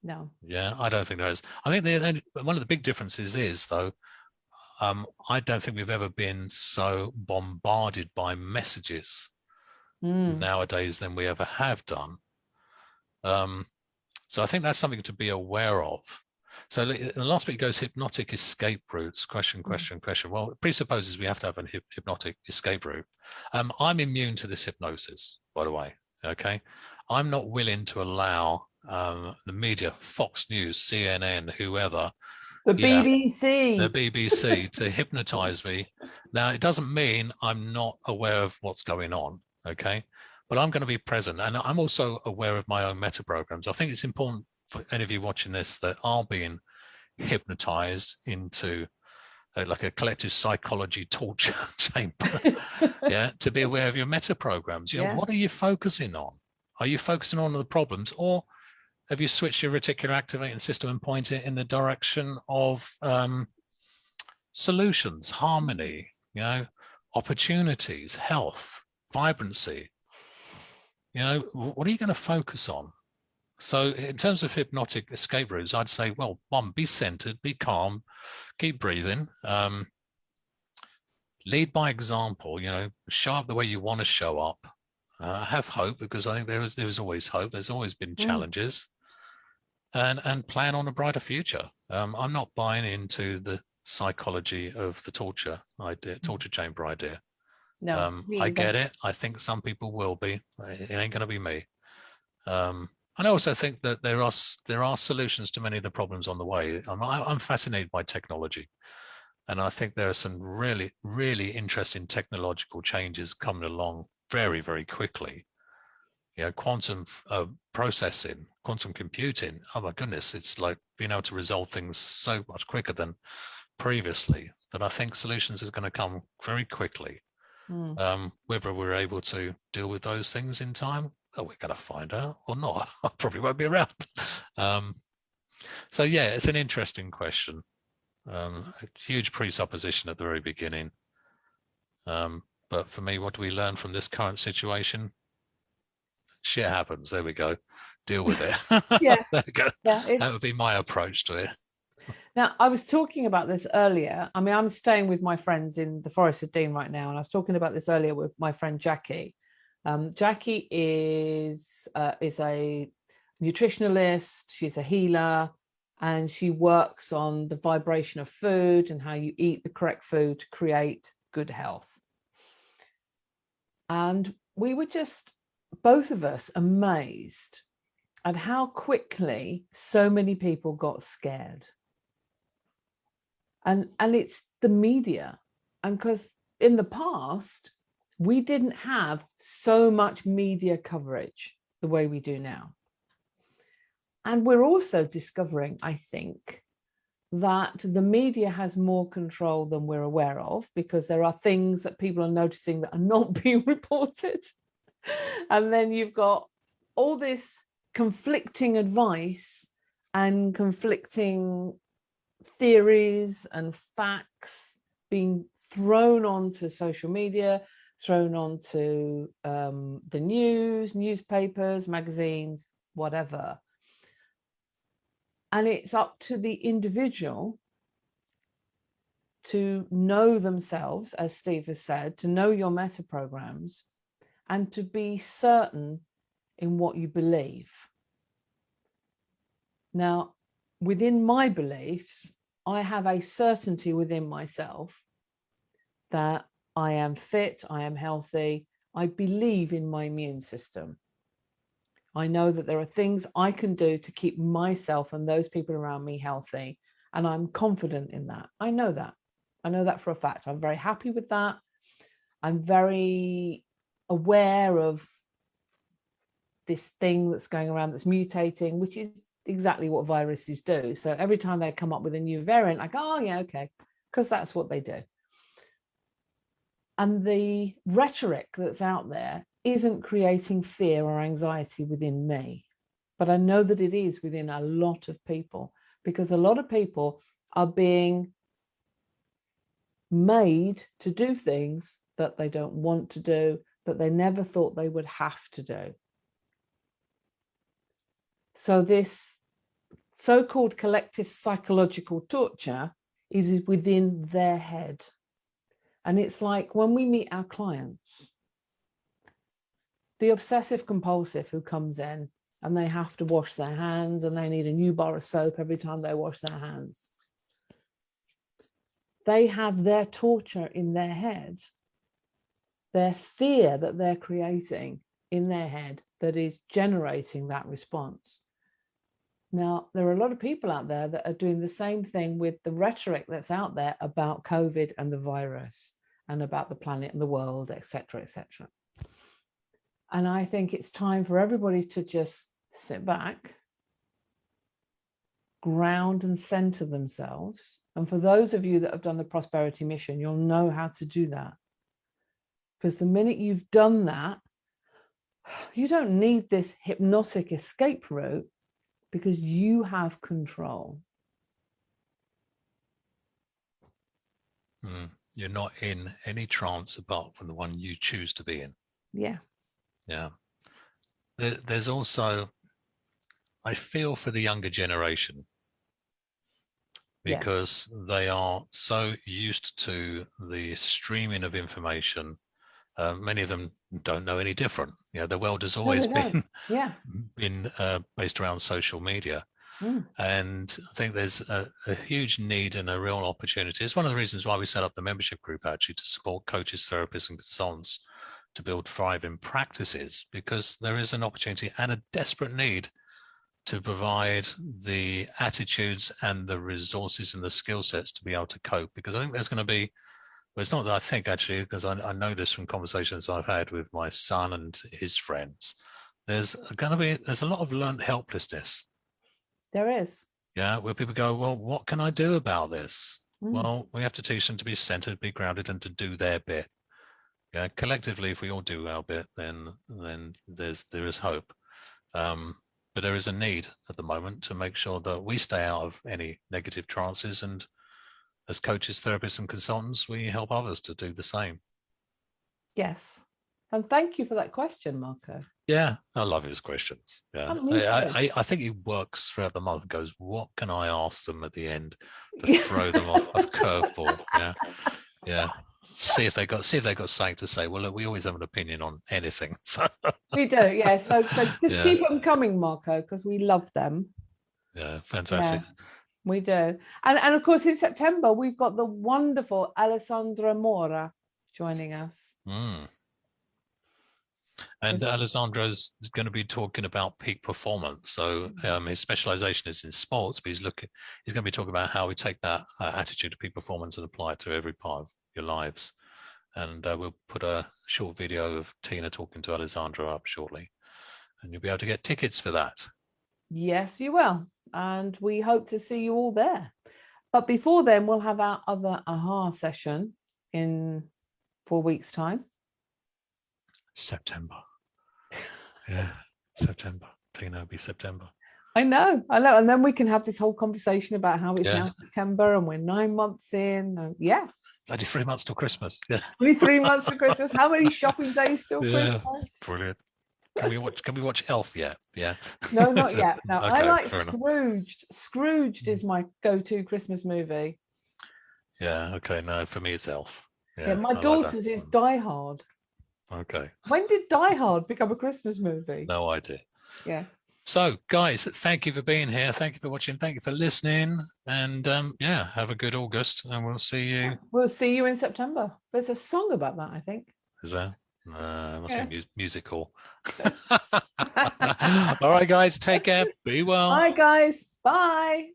No. Yeah, I don't think there is. I think one of the big differences is, though, I don't think we've ever been so bombarded by messages nowadays than we ever have done. So I think that's something to be aware of. So the last bit goes hypnotic escape routes. Question. Well, it presupposes we have to have a hypnotic escape route. I'm immune to this hypnosis, by the way. Okay, I'm not willing to allow the media, Fox News, CNN, whoever, the BBC to hypnotize me. Now, it doesn't mean I'm not aware of what's going on. Okay, but I'm going to be present, and I'm also aware of my own meta programs. I think it's important for any of you watching this that are being hypnotized into like a collective psychology torture chamber, yeah, to be aware of your meta programs. You know, what are you focusing on? Are you focusing on the problems, or have you switched your reticular activating system and point it in the direction of solutions, harmony, you know, opportunities, health, vibrancy? You know, what are you going to focus on? So in terms of hypnotic escape routes, I'd say, well, one, be centered, be calm, keep breathing, lead by example, you know, show up the way you want to show up, have hope, because I think there's always hope. There's always been challenges, and plan on a brighter future. I'm not buying into the psychology of the torture chamber idea. No, I get it. I think some people will be. It ain't going to be me. And I also think that there are solutions to many of the problems on the way. I'm fascinated by technology, and I think there are some really, really interesting technological changes coming along very, very quickly. You know, quantum processing, quantum computing. Oh my goodness, it's like being able to resolve things so much quicker than previously. That I think solutions are going to come very quickly. Whether we're able to deal with those things in time, we're going to find out, or not. I probably won't be around. So yeah, it's an interesting question. A huge presupposition at the very beginning. But for me, what do we learn from this current situation? Shit happens. There we go. Deal with it. Yeah. There we go. Yeah, that would be my approach to it. Now, I was talking about this earlier. I mean, I'm staying with my friends in the Forest of Dean right now, and I was talking about this earlier with my friend Jackie. Jackie is a nutritionalist. She's a healer, and she works on the vibration of food and how you eat the correct food to create good health. And we were just, both of us, amazed at how quickly so many people got scared. And it's the media. And because in the past, we didn't have so much media coverage the way we do now. And we're also discovering, I think, that the media has more control than we're aware of, because there are things that people are noticing that are not being reported. And then you've got all this conflicting advice and conflicting theories and facts being thrown onto social media, thrown onto the news, newspapers, magazines, whatever. And it's up to the individual to know themselves, as Steve has said, to know your meta programs and to be certain in what you believe. Now, within my beliefs, I have a certainty within myself that I am fit, I am healthy, I believe in my immune system. I know that there are things I can do to keep myself and those people around me healthy, and I'm confident in that. I know that. I know that for a fact. I'm very happy with that. I'm very aware of this thing that's going around that's mutating, which is exactly what viruses do. So every time they come up with a new variant, I go, oh yeah, okay, because that's what they do. And the rhetoric that's out there isn't creating fear or anxiety within me, but I know that it is within a lot of people, because a lot of people are being made to do things that they don't want to do, that they never thought they would have to do. So this so-called collective psychological torture is within their head. And it's like when we meet our clients, the obsessive compulsive who comes in and they have to wash their hands and they need a new bar of soap every time they wash their hands. They have their torture in their head, their fear that they're creating in their head that is generating that response. Now, there are a lot of people out there that are doing the same thing with the rhetoric that's out there about COVID and the virus and about the planet and the world, etc., etc. And I think it's time for everybody to just sit back, ground and center themselves. And for those of you that have done the prosperity mission, you'll know how to do that. Because the minute you've done that, you don't need this hypnotic escape route, because you have control. You're not in any trance apart from the one you choose to be in. Yeah. Yeah. There's also, I feel for the younger generation, because they are so used to the streaming of information. Many of them don't know any different. The world has always been based around social media. And I think there's a huge need and a real opportunity. It's one of the reasons why we set up the membership group, actually, to support coaches, therapists, and consultants to build thriving practices, because there is an opportunity and a desperate need to provide the attitudes and the resources and the skill sets to be able to cope. Because I think there's going to be, well, it's not that I think, actually, because I know this from conversations I've had with my son and his friends, there's a lot of learned helplessness. There is. Yeah, where people go, well, what can I do about this? Well, we have to teach them to be centered, be grounded, and to do their bit. Yeah, collectively, if we all do our bit, then there is hope. But there is a need at the moment to make sure that we stay out of any negative trances, and as coaches, therapists, and consultants, we help others to do the same. Yes. And thank you for that question, Marco. Yeah, I love his questions. Yeah, I think he works throughout the month and goes, what can I ask them at the end to throw them off a curveball? Yeah. See if they got something to say. Well, look, we always have an opinion on anything. So. We do, yeah. So just keep them coming, Marco, because we love them. Yeah, fantastic. Yeah, we do. And of course, in September, we've got the wonderful Alessandra Mora joining us. And Alessandro's going to be talking about peak performance. So his specialization is in sports, but he's going to be talking about how we take that attitude to peak performance and apply it to every part of your lives. And we'll put a short video of Tina talking to Alessandro up shortly, and you'll be able to get tickets for that. Yes, you will. And we hope to see you all there. But before then, we'll have our other AHA session in 4 weeks' time. September. Yeah, September. Tina, it'll be September. I know. And then we can have this whole conversation about how it's now September and we're 9 months in. Yeah. It's only 3 months till Christmas. Yeah. Only 3 months to Christmas. How many shopping days till Christmas? Brilliant. Can we watch Elf yet? Yeah. No, not yet. No, okay, I like Scrooged. Scrooged is my go-to Christmas movie. Yeah. Okay. No, for me it's Elf. Yeah. My daughter's is Die Hard. Okay. When did Die Hard become a Christmas movie? No idea. Yeah. So, guys, thank you for being here. Thank you for watching. Thank you for listening. And have a good August. And we'll see you. We'll see you in September. There's a song about that, I think. Is there? It must be musical. All right, guys. Take care. Be well. Bye, guys. Bye.